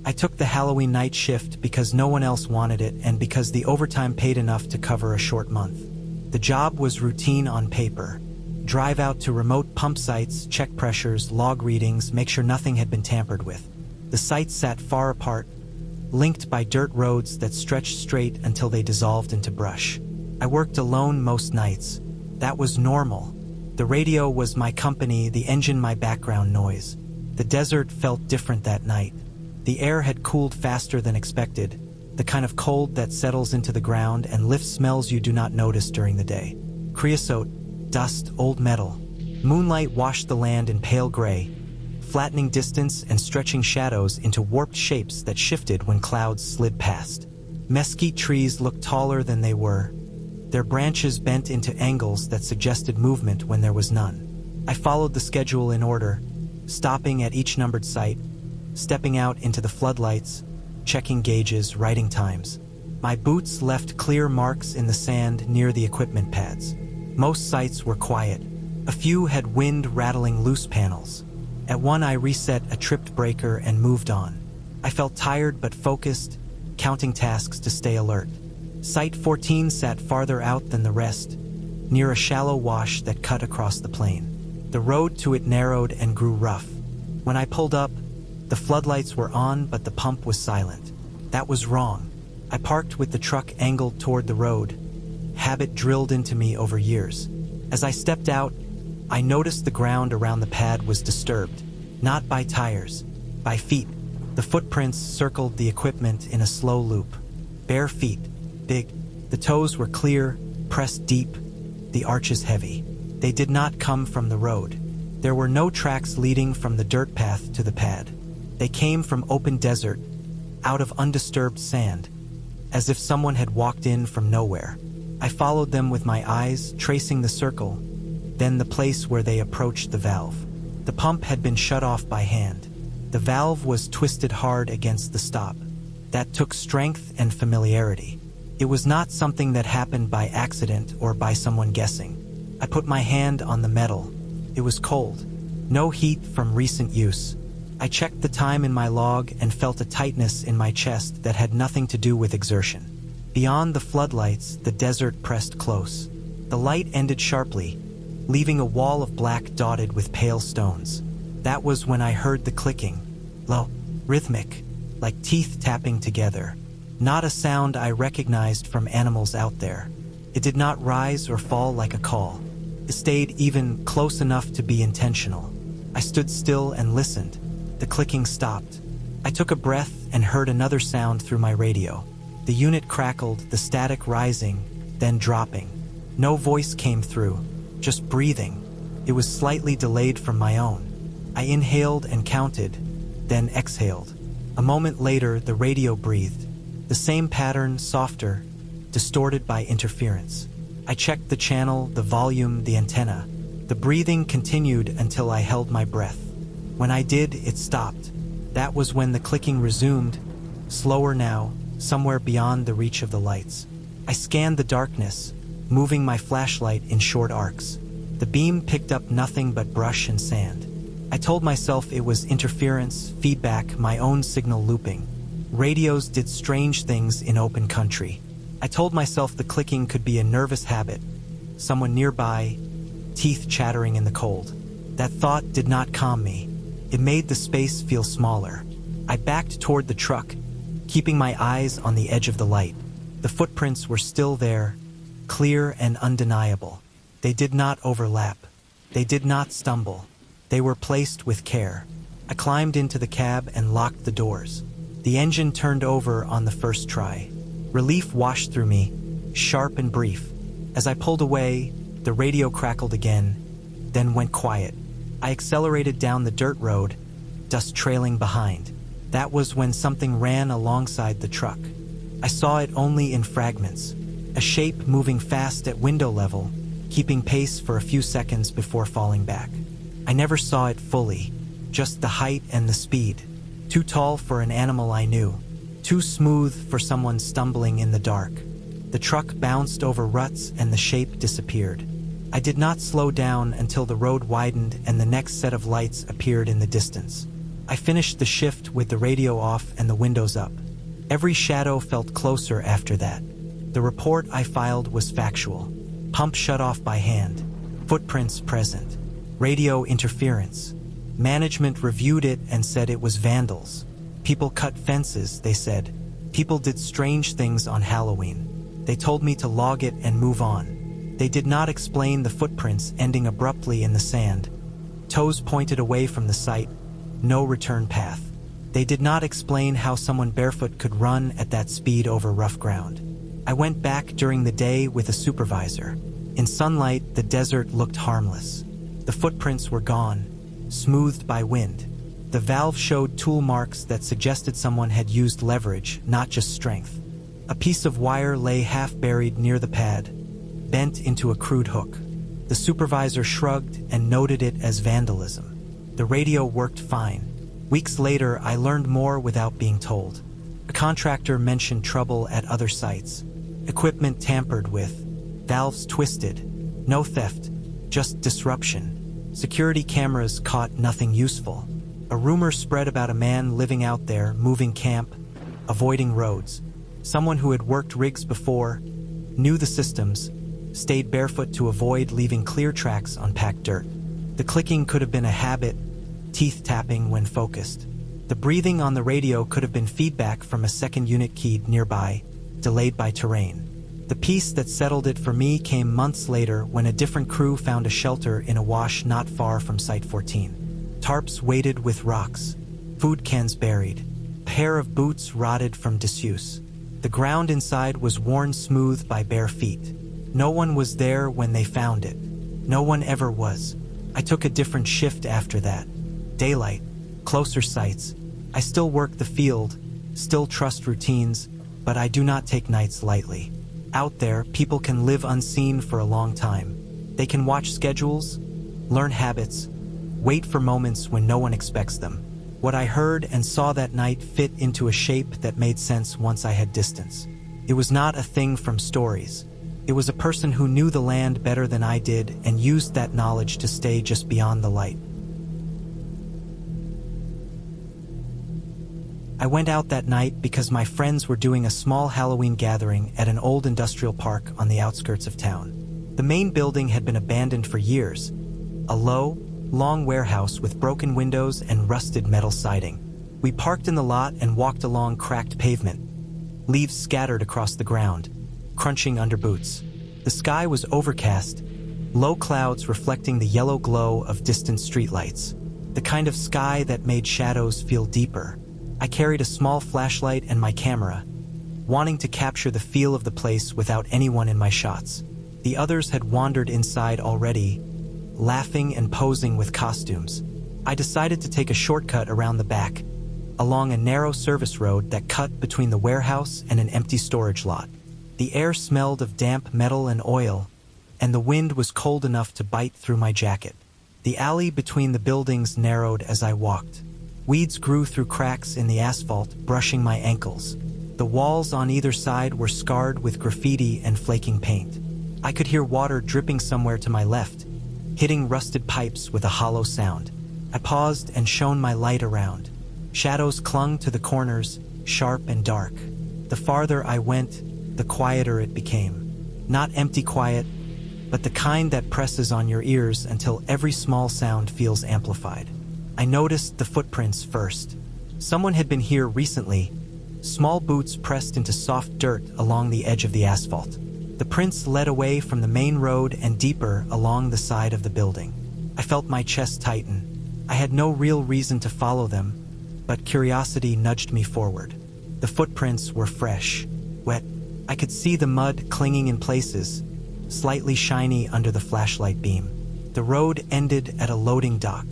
I took the Halloween night shift because no one else wanted it and because the overtime paid enough to cover a short month. The job was routine on paper. Drive out to remote pump sites, check pressures, log readings, make sure nothing had been tampered with. The sites sat far apart, linked by dirt roads that stretched straight until they dissolved into brush. I worked alone most nights. That was normal. The radio was my company, the engine my background noise. The desert felt different that night. The air had cooled faster than expected, the kind of cold that settles into the ground and lifts smells you do not notice during the day. Creosote, dust, old metal. Moonlight washed the land in pale gray, flattening distance and stretching shadows into warped shapes that shifted when clouds slid past. Mesquite trees looked taller than they were, their branches bent into angles that suggested movement when there was none. I followed the schedule in order, stopping at each numbered site, stepping out into the floodlights, checking gauges, writing times. My boots left clear marks in the sand near the equipment pads. Most sites were quiet. A few had wind rattling loose panels. At one I reset a tripped breaker and moved on. I felt tired but focused, counting tasks to stay alert. Site 14 sat farther out than the rest, near a shallow wash that cut across the plain. The road to it narrowed and grew rough. When I pulled up, the floodlights were on but the pump was silent. That was wrong. I parked with the truck angled toward the road, habit drilled into me over years. As I stepped out, I noticed the ground around the pad was disturbed, not by tires, by feet. The footprints circled the equipment in a slow loop. Bare feet, big. The toes were clear, pressed deep, the arches heavy. They did not come from the road. There were no tracks leading from the dirt path to the pad. They came from open desert, out of undisturbed sand, as if someone had walked in from nowhere. I followed them with my eyes, tracing the circle, then the place where they approached the valve. The pump had been shut off by hand. The valve was twisted hard against the stop. That took strength and familiarity. It was not something that happened by accident or by someone guessing. I put my hand on the metal. It was cold. No heat from recent use. I checked the time in my log and felt a tightness in my chest that had nothing to do with exertion. Beyond the floodlights, the desert pressed close. The light ended sharply, leaving a wall of black dotted with pale stones. That was when I heard the clicking. Low, rhythmic, like teeth tapping together. Not a sound I recognized from animals out there. It did not rise or fall like a call. It stayed even close enough to be intentional. I stood still and listened. The clicking stopped. I took a breath and heard another sound through my radio. The unit crackled, the static rising, then dropping. No voice came through, just breathing. It was slightly delayed from my own. I inhaled and counted, then exhaled. A moment later, the radio breathed. The same pattern, softer, distorted by interference. I checked the channel, the volume, the antenna. The breathing continued until I held my breath. When I did, it stopped. That was when the clicking resumed, slower now, somewhere beyond the reach of the lights. I scanned the darkness, moving my flashlight in short arcs. The beam picked up nothing but brush and sand. I told myself it was interference, feedback, my own signal looping. Radios did strange things in open country. I told myself the clicking could be a nervous habit, someone nearby, teeth chattering in the cold. That thought did not calm me. It made the space feel smaller. I backed toward the truck, keeping my eyes on the edge of the light. The footprints were still there, clear and undeniable. They did not overlap. They did not stumble. They were placed with care. I climbed into the cab and locked the doors. The engine turned over on the first try. Relief washed through me, sharp and brief. As I pulled away, the radio crackled again, then went quiet. I accelerated down the dirt road, dust trailing behind. That was when something ran alongside the truck. I saw it only in fragments, a shape moving fast at window level, keeping pace for a few seconds before falling back. I never saw it fully, just the height and the speed. Too tall for an animal I knew, too smooth for someone stumbling in the dark. The truck bounced over ruts and the shape disappeared. I did not slow down until the road widened and the next set of lights appeared in the distance. I finished the shift with the radio off and the windows up. Every shadow felt closer after that. The report I filed was factual. Pump shut off by hand. Footprints present. Radio interference. Management reviewed it and said it was vandals. People cut fences, they said. People did strange things on Halloween. They told me to log it and move on. They did not explain the footprints ending abruptly in the sand. Toes pointed away from the site. No return path. They did not explain how someone barefoot could run at that speed over rough ground. I went back during the day with a supervisor. In sunlight, the desert looked harmless. The footprints were gone, smoothed by wind. The valve showed tool marks that suggested someone had used leverage, not just strength. A piece of wire lay half buried near the pad, bent into a crude hook. The supervisor shrugged and noted it as vandalism. The radio worked fine. Weeks later, I learned more without being told. A contractor mentioned trouble at other sites. Equipment tampered with. Valves twisted. No theft, just disruption. Security cameras caught nothing useful. A rumor spread about a man living out there, moving camp, avoiding roads. Someone who had worked rigs before, knew the systems, stayed barefoot to avoid leaving clear tracks on packed dirt. The clicking could have been a habit, teeth tapping when focused. The breathing on the radio could have been feedback from a second unit keyed nearby, delayed by terrain. The piece that settled it for me came months later when a different crew found a shelter in a wash not far from Site 14. Tarps weighted with rocks, food cans buried, a pair of boots rotted from disuse. The ground inside was worn smooth by bare feet. No one was there when they found it. No one ever was. I took a different shift after that. Daylight, closer sights. I still work the field, still trust routines, but I do not take nights lightly. Out there, people can live unseen for a long time. They can watch schedules, learn habits, wait for moments when no one expects them. What I heard and saw that night fit into a shape that made sense once I had distance. It was not a thing from stories. It was a person who knew the land better than I did and used that knowledge to stay just beyond the light. I went out that night because my friends were doing a small Halloween gathering at an old industrial park on the outskirts of town. The main building had been abandoned for years, a low, long warehouse with broken windows and rusted metal siding. We parked in the lot and walked along cracked pavement, leaves scattered across the ground, crunching under boots. The sky was overcast, low clouds reflecting the yellow glow of distant streetlights, the kind of sky that made shadows feel deeper. I carried a small flashlight and my camera, wanting to capture the feel of the place without anyone in my shots. The others had wandered inside already, laughing and posing with costumes. I decided to take a shortcut around the back, along a narrow service road that cut between the warehouse and an empty storage lot. The air smelled of damp metal and oil, and the wind was cold enough to bite through my jacket. The alley between the buildings narrowed as I walked. Weeds grew through cracks in the asphalt, brushing my ankles. The walls on either side were scarred with graffiti and flaking paint. I could hear water dripping somewhere to my left, hitting rusted pipes with a hollow sound. I paused and shone my light around. Shadows clung to the corners, sharp and dark. The farther I went, the quieter it became. Not empty quiet, but the kind that presses on your ears until every small sound feels amplified. I noticed the footprints first. Someone had been here recently, small boots pressed into soft dirt along the edge of the asphalt. The prints led away from the main road and deeper along the side of the building. I felt my chest tighten. I had no real reason to follow them, but curiosity nudged me forward. The footprints were fresh, wet. I could see the mud clinging in places, slightly shiny under the flashlight beam. The road ended at a loading dock.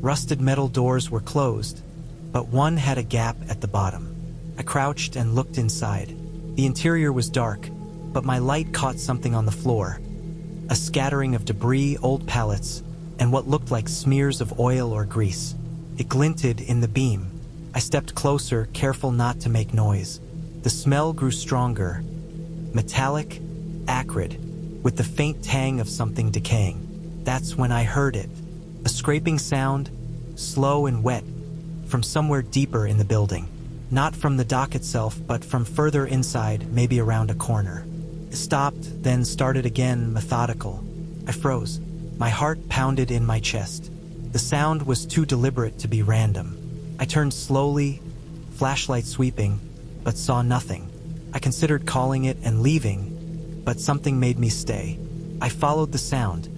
Rusted metal doors were closed, but one had a gap at the bottom. I crouched and looked inside. The interior was dark, but my light caught something on the floor. A scattering of debris, old pallets, and what looked like smears of oil or grease. It glinted in the beam. I stepped closer, careful not to make noise. The smell grew stronger, metallic, acrid, with the faint tang of something decaying. That's when I heard it. A scraping sound, slow and wet, from somewhere deeper in the building. Not from the dock itself, but from further inside, maybe around a corner. It stopped, then started again, methodical. I froze. My heart pounded in my chest. The sound was too deliberate to be random. I turned slowly, flashlight sweeping, but saw nothing. I considered calling it and leaving, but something made me stay. I followed the sound,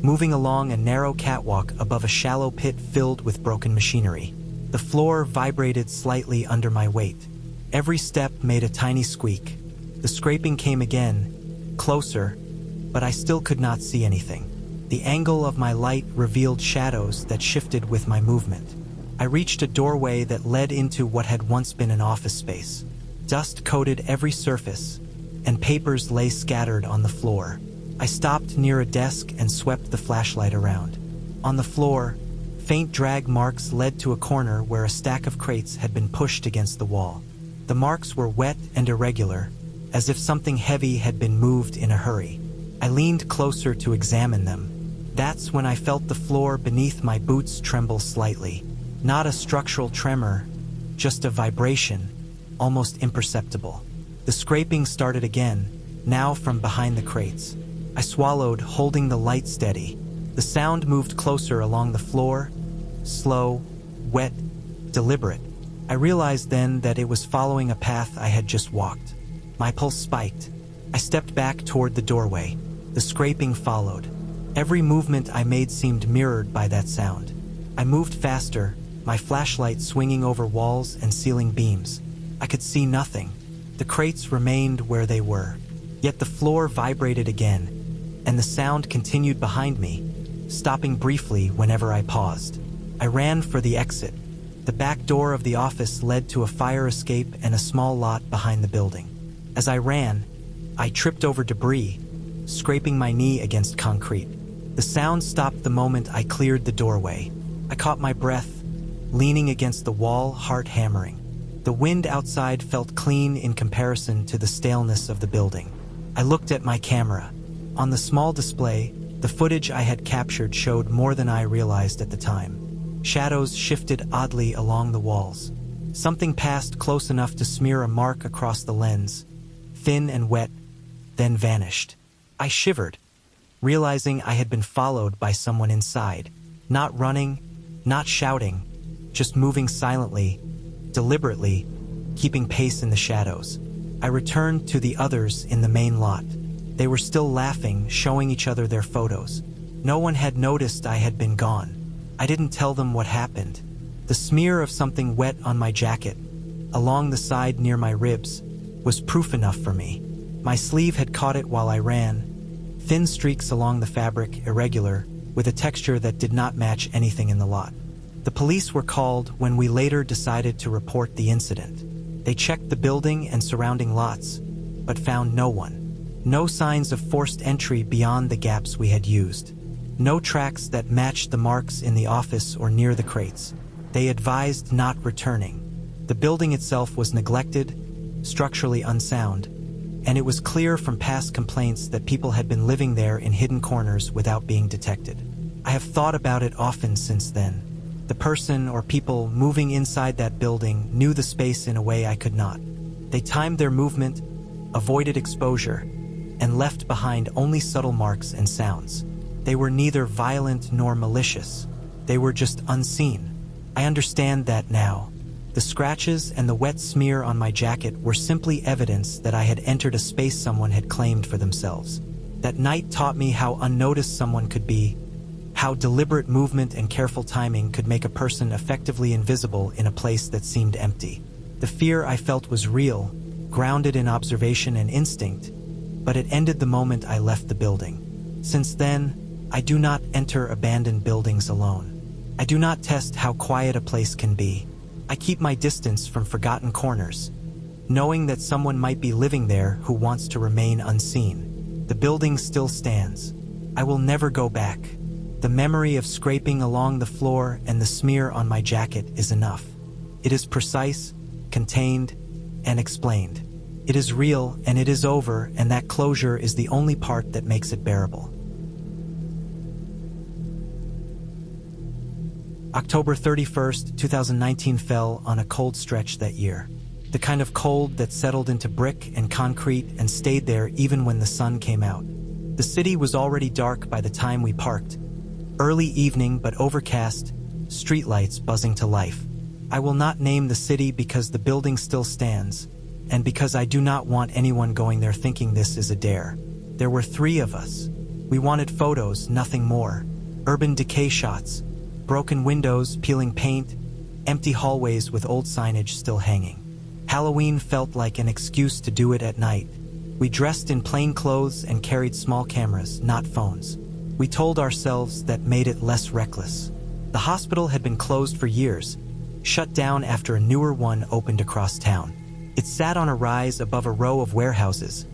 moving along a narrow catwalk above a shallow pit filled with broken machinery. The floor vibrated slightly under my weight. Every step made a tiny squeak. The scraping came again, closer, but I still could not see anything. The angle of my light revealed shadows that shifted with my movement. I reached a doorway that led into what had once been an office space. Dust coated every surface, and papers lay scattered on the floor. I stopped near a desk and swept the flashlight around. On the floor, faint drag marks led to a corner where a stack of crates had been pushed against the wall. The marks were wet and irregular, as if something heavy had been moved in a hurry. I leaned closer to examine them. That's when I felt the floor beneath my boots tremble slightly. Not a structural tremor, just a vibration, almost imperceptible. The scraping started again, now from behind the crates. I swallowed, holding the light steady. The sound moved closer along the floor, slow, wet, deliberate. I realized then that it was following a path I had just walked. My pulse spiked. I stepped back toward the doorway. The scraping followed. Every movement I made seemed mirrored by that sound. I moved faster, my flashlight swinging over walls and ceiling beams. I could see nothing. The crates remained where they were. Yet the floor vibrated again, and the sound continued behind me, stopping briefly whenever I paused. I ran for the exit. The back door of the office led to a fire escape and a small lot behind the building. As I ran, I tripped over debris, scraping my knee against concrete. The sound stopped the moment I cleared the doorway. I caught my breath, leaning against the wall, heart hammering. The wind outside felt clean in comparison to the staleness of the building. I looked at my camera. On the small display, the footage I had captured showed more than I realized at the time. Shadows shifted oddly along the walls. Something passed close enough to smear a mark across the lens, thin and wet, then vanished. I shivered, realizing I had been followed by someone inside, not running, not shouting, just moving silently, deliberately, keeping pace in the shadows. I returned to the others in the main lot. They were still laughing, showing each other their photos. No one had noticed I had been gone. I didn't tell them what happened. The smear of something wet on my jacket, along the side near my ribs, was proof enough for me. My sleeve had caught it while I ran, thin streaks along the fabric, irregular, with a texture that did not match anything in the lot. The police were called when we later decided to report the incident. They checked the building and surrounding lots, but found no one. No signs of forced entry beyond the gaps we had used. No tracks that matched the marks in the office or near the crates. They advised not returning. The building itself was neglected, structurally unsound, and it was clear from past complaints that people had been living there in hidden corners without being detected. I have thought about it often since then. The person or people moving inside that building knew the space in a way I could not. They timed their movement, avoided exposure, and left behind only subtle marks and sounds. They were neither violent nor malicious. They were just unseen. I understand that now. The scratches and the wet smear on my jacket were simply evidence that I had entered a space someone had claimed for themselves. That night taught me how unnoticed someone could be, how deliberate movement and careful timing could make a person effectively invisible in a place that seemed empty. The fear I felt was real, grounded in observation and instinct, but it ended the moment I left the building. Since then, I do not enter abandoned buildings alone. I do not test how quiet a place can be. I keep my distance from forgotten corners, knowing that someone might be living there who wants to remain unseen. The building still stands. I will never go back. The memory of scraping along the floor and the smear on my jacket is enough. It is precise, contained, and explained. It is real, and it is over, and that closure is the only part that makes it bearable. October 31st, 2019 fell on a cold stretch that year. The kind of cold that settled into brick and concrete and stayed there even when the sun came out. The city was already dark by the time we parked. Early evening but overcast, streetlights buzzing to life. I will not name the city because the building still stands, and because I do not want anyone going there thinking this is a dare. There were 3 of us. We wanted photos, nothing more. Urban decay shots, broken windows, peeling paint, empty hallways with old signage still hanging. Halloween felt like an excuse to do it at night. We dressed in plain clothes and carried small cameras, not phones. We told ourselves that made it less reckless. The hospital had been closed for years, shut down after a newer one opened across town. It sat on a rise above a row of warehouses,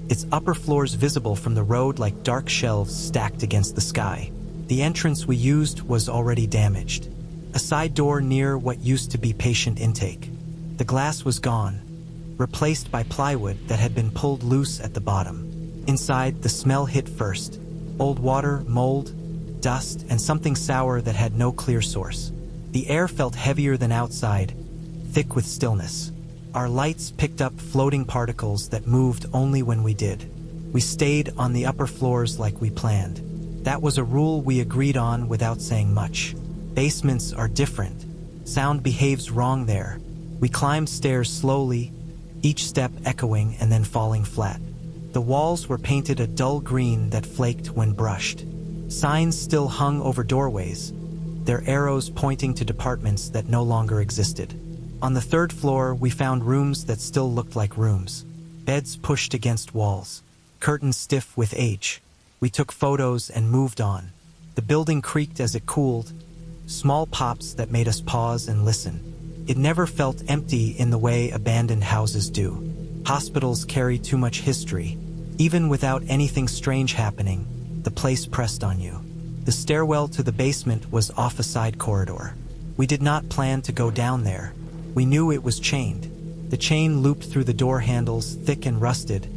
its upper floors visible from the road like dark shelves stacked against the sky. The entrance we used was already damaged. A side door near what used to be patient intake. The glass was gone, replaced by plywood that had been pulled loose at the bottom. Inside, the smell hit first. Old water, mold, dust, and something sour that had no clear source. The air felt heavier than outside, thick with stillness. Our lights picked up floating particles that moved only when we did. We stayed on the upper floors like we planned. That was a rule we agreed on without saying much. Basements are different. Sound behaves wrong there. We climbed stairs slowly, each step echoing and then falling flat. The walls were painted a dull green that flaked when brushed. Signs still hung over doorways, their arrows pointing to departments that no longer existed. On the 3rd floor, we found rooms that still looked like rooms. Beds pushed against walls, curtains stiff with age. We took photos and moved on. The building creaked as it cooled, small pops that made us pause and listen. It never felt empty in the way abandoned houses do. Hospitals carry too much history. Even without anything strange happening, the place pressed on you. The stairwell to the basement was off a side corridor. We did not plan to go down there. We knew it was chained. The chain looped through the door handles, thick and rusted,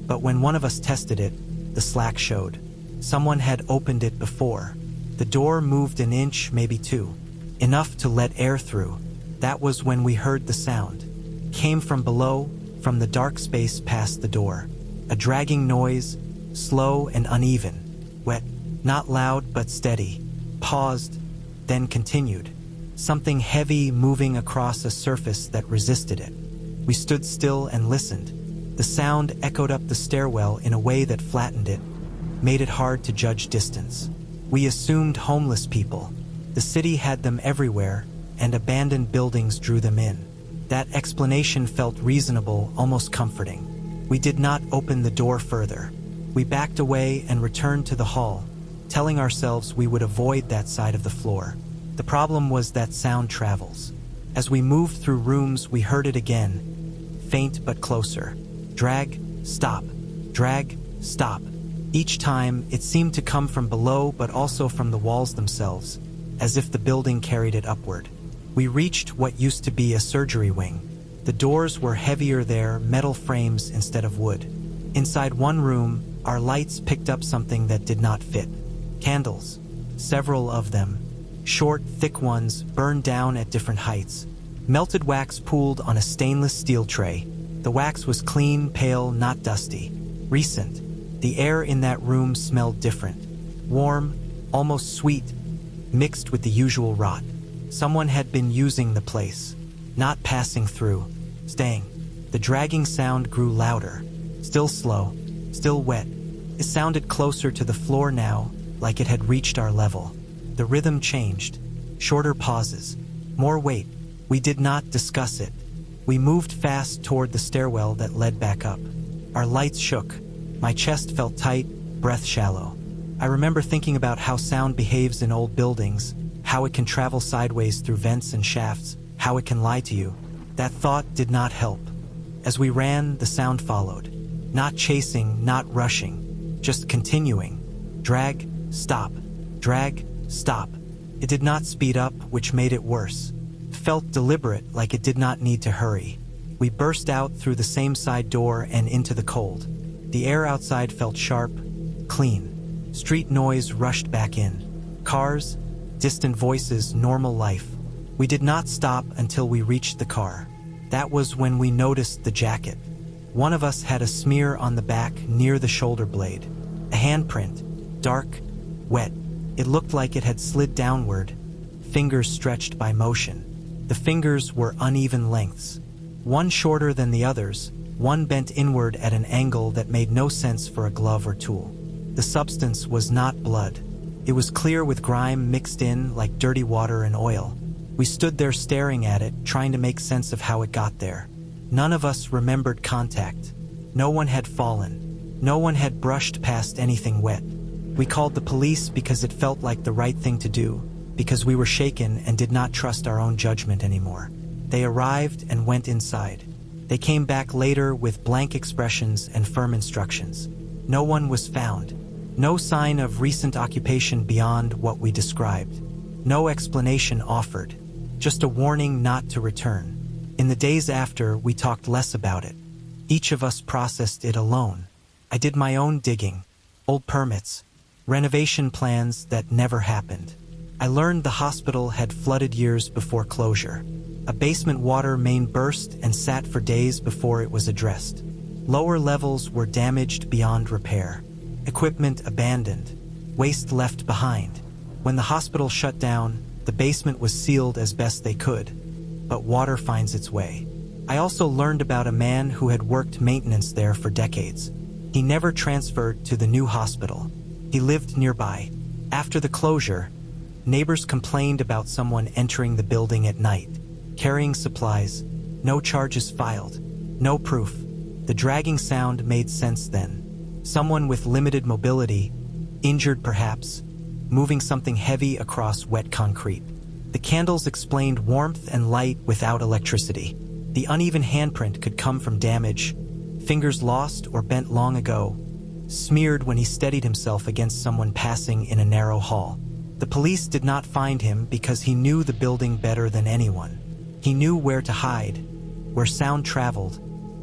but when one of us tested it, the slack showed. Someone had opened it before. The door moved an inch, maybe 2, enough to let air through. That was when we heard the sound. Came from below, from the dark space past the door. A dragging noise, slow and uneven, wet, not loud but steady. Paused, then continued. Something heavy moving across a surface that resisted it. We stood still and listened. The sound echoed up the stairwell in a way that flattened it, made it hard to judge distance. We assumed homeless people. The city had them everywhere, and abandoned buildings drew them in. That explanation felt reasonable, almost comforting. We did not open the door further. We backed away and returned to the hall, telling ourselves we would avoid that side of the floor. The problem was that sound travels. As we moved through rooms, we heard it again, faint but closer. Drag, stop, drag, stop. Each time, it seemed to come from below but also from the walls themselves, as if the building carried it upward. We reached what used to be a surgery wing. The doors were heavier there, metal frames instead of wood. Inside one room, our lights picked up something that did not fit. Candles, several of them. Short, thick ones, burned down at different heights. Melted wax pooled on a stainless steel tray. The wax was clean, pale, not dusty. Recent. The air in that room smelled different. Warm, almost sweet, mixed with the usual rot. Someone had been using the place, not passing through, staying. The dragging sound grew louder, still slow, still wet. It sounded closer to the floor now, like it had reached our level. The rhythm changed, shorter pauses, more weight. We did not discuss it. We moved fast toward the stairwell that led back up. Our lights shook. My chest felt tight, breath shallow. I remember thinking about how sound behaves in old buildings, how it can travel sideways through vents and shafts, how it can lie to you. That thought did not help. As we ran, the sound followed. Not chasing, not rushing, just continuing. Drag, stop, drag, stop. It did not speed up, which made it worse. It felt deliberate, like it did not need to hurry. We burst out through the same side door and into the cold. The air outside felt sharp, clean. Street noise rushed back in. Cars, Distant voices, normal life. We did not stop until we reached the car. That was when we noticed the jacket. One of us had a smear on the back near the shoulder blade. A handprint, dark, wet. It looked like it had slid downward, fingers stretched by motion. The fingers were uneven lengths, one shorter than the others, one bent inward at an angle that made no sense for a glove or tool. The substance was not blood. It was clear with grime mixed in like dirty water and oil. We stood there staring at it, trying to make sense of how it got there. None of us remembered contact. No one had fallen. No one had brushed past anything wet. We called the police because it felt like the right thing to do, because we were shaken and did not trust our own judgment anymore. They arrived and went inside. They came back later with blank expressions and firm instructions. No one was found. No sign of recent occupation beyond what we described. No explanation offered. Just a warning not to return. In the days after, we talked less about it. Each of us processed it alone. I did my own digging, old permits, renovation plans that never happened. I learned the hospital had flooded years before closure. A basement water main burst and sat for days before it was addressed. Lower levels were damaged beyond repair. Equipment abandoned. Waste left behind. When the hospital shut down, the basement was sealed as best they could. But water finds its way. I also learned about a man who had worked maintenance there for decades. He never transferred to the new hospital. He lived nearby. After the closure, neighbors complained about someone entering the building at night, carrying supplies, no charges filed, no proof. The dragging sound made sense then. Someone with limited mobility, injured perhaps, moving something heavy across wet concrete. The candles explained warmth and light without electricity. The uneven handprint could come from damage, fingers lost or bent long ago, smeared when he steadied himself against someone passing in a narrow hall. The police did not find him because he knew the building better than anyone. He knew where to hide, where sound traveled,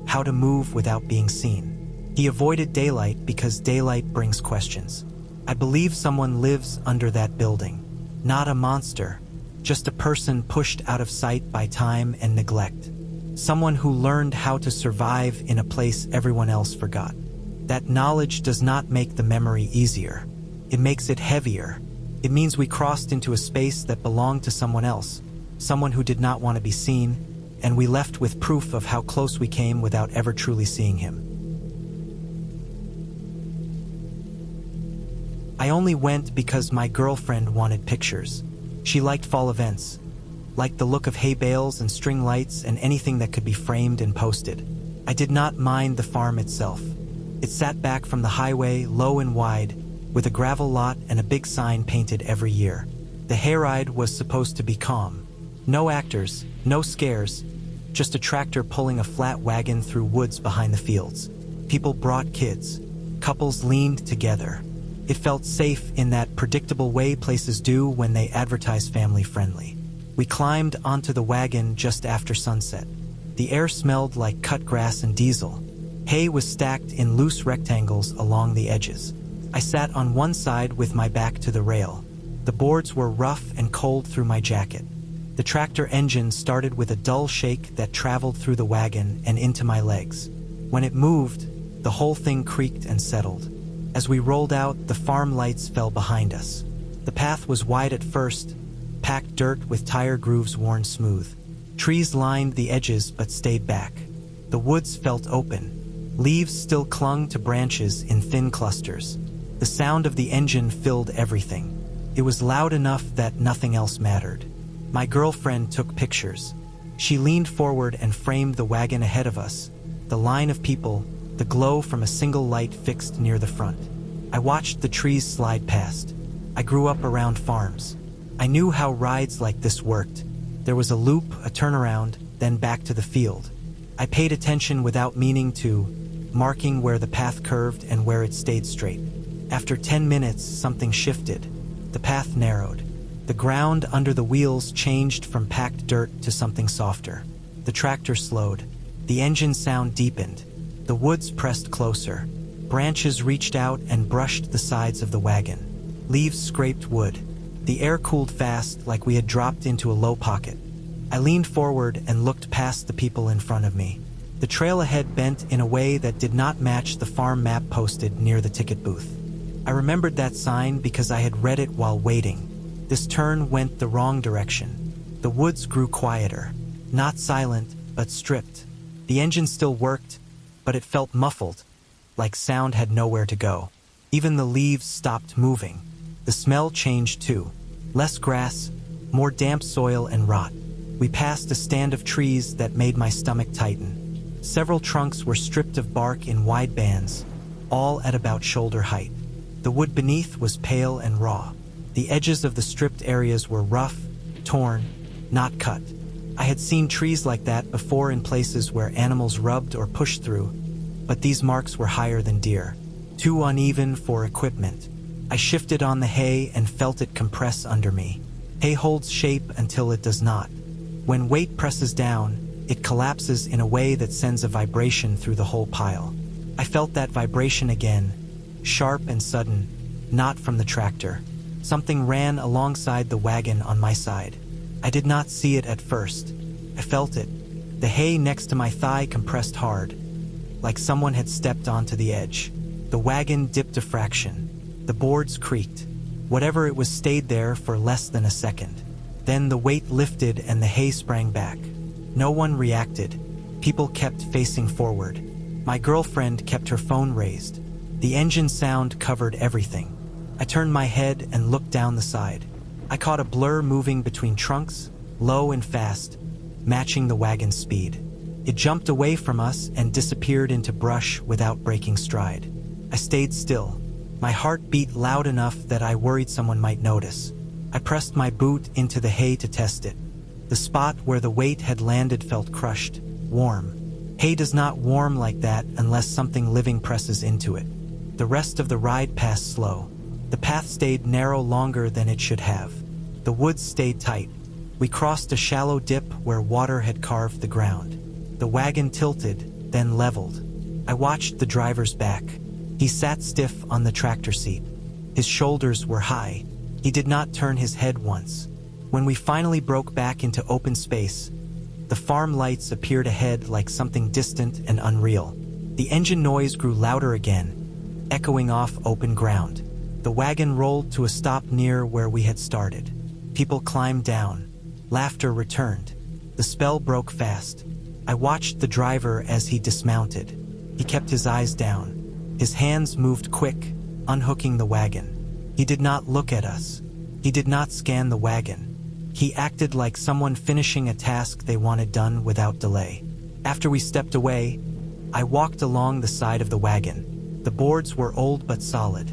how to move without being seen. He avoided daylight because daylight brings questions. I believe someone lives under that building. Not a monster, just a person pushed out of sight by time and neglect. Someone who learned how to survive in a place everyone else forgot. That knowledge does not make the memory easier. It makes it heavier. It means we crossed into a space that belonged to someone else, someone who did not want to be seen, and we left with proof of how close we came without ever truly seeing him. I only went because my girlfriend wanted pictures. She liked fall events, liked the look of hay bales and string lights and anything that could be framed and posted. I did not mind the farm itself. It sat back from the highway, low and wide, with a gravel lot and a big sign painted every year. The hayride was supposed to be calm. No actors, no scares, just a tractor pulling a flat wagon through woods behind the fields. People brought kids. Couples leaned together. It felt safe in that predictable way places do when they advertise family-friendly. We climbed onto the wagon just after sunset. The air smelled like cut grass and diesel. Hay was stacked in loose rectangles along the edges. I sat on one side with my back to the rail. The boards were rough and cold through my jacket. The tractor engine started with a dull shake that traveled through the wagon and into my legs. When it moved, the whole thing creaked and settled. As we rolled out, the farm lights fell behind us. The path was wide at first, packed dirt with tire grooves worn smooth. Trees lined the edges but stayed back. The woods felt open. Leaves still clung to branches in thin clusters. The sound of the engine filled everything. It was loud enough that nothing else mattered. My girlfriend took pictures. She leaned forward and framed the wagon ahead of us, the line of people, the glow from a single light fixed near the front. I watched the trees slide past. I grew up around farms. I knew how rides like this worked. There was a loop, a turnaround, then back to the field. I paid attention without meaning to, marking where the path curved and where it stayed straight. After 10 minutes, something shifted. The path narrowed. The ground under the wheels changed from packed dirt to something softer. The tractor slowed. The engine sound deepened. The woods pressed closer. Branches reached out and brushed the sides of the wagon. Leaves scraped wood. The air cooled fast, like we had dropped into a low pocket. I leaned forward and looked past the people in front of me. The trail ahead bent in a way that did not match the farm map posted near the ticket booth. I remembered that sign because I had read it while waiting. This turn went the wrong direction. The woods grew quieter. Not silent, but stripped. The engine still worked, but it felt muffled, like sound had nowhere to go. Even the leaves stopped moving. The smell changed too. Less grass, more damp soil and rot. We passed a stand of trees that made my stomach tighten. Several trunks were stripped of bark in wide bands, all at about shoulder height. The wood beneath was pale and raw. The edges of the stripped areas were rough, torn, not cut. I had seen trees like that before in places where animals rubbed or pushed through, but these marks were higher than deer. Too uneven for equipment. I shifted on the hay and felt it compress under me. Hay holds shape until it does not. When weight presses down, it collapses in a way that sends a vibration through the whole pile. I felt that vibration again, sharp and sudden, not from the tractor. Something ran alongside the wagon on my side. I did not see it at first. I felt it. The hay next to my thigh compressed hard, like someone had stepped onto the edge. The wagon dipped a fraction. The boards creaked. Whatever it was stayed there for less than a second. Then the weight lifted and the hay sprang back. No one reacted. People kept facing forward. My girlfriend kept her phone raised. The engine sound covered everything. I turned my head and looked down the side. I caught a blur moving between trunks, low and fast, matching the wagon's speed. It jumped away from us and disappeared into brush without breaking stride. I stayed still. My heart beat loud enough that I worried someone might notice. I pressed my boot into the hay to test it. The spot where the weight had landed felt crushed, warm. Hay does not warm like that unless something living presses into it. The rest of the ride passed slow. The path stayed narrow longer than it should have. The woods stayed tight. We crossed a shallow dip where water had carved the ground. The wagon tilted, then leveled. I watched the driver's back. He sat stiff on the tractor seat. His shoulders were high. He did not turn his head once. When we finally broke back into open space, the farm lights appeared ahead like something distant and unreal. The engine noise grew louder again, echoing off open ground. The wagon rolled to a stop near where we had started. People climbed down. Laughter returned. The spell broke fast. I watched the driver as he dismounted. He kept his eyes down. His hands moved quick, unhooking the wagon. He did not look at us. He did not scan the wagon. He acted like someone finishing a task they wanted done without delay. After we stepped away, I walked along the side of the wagon. The boards were old but solid.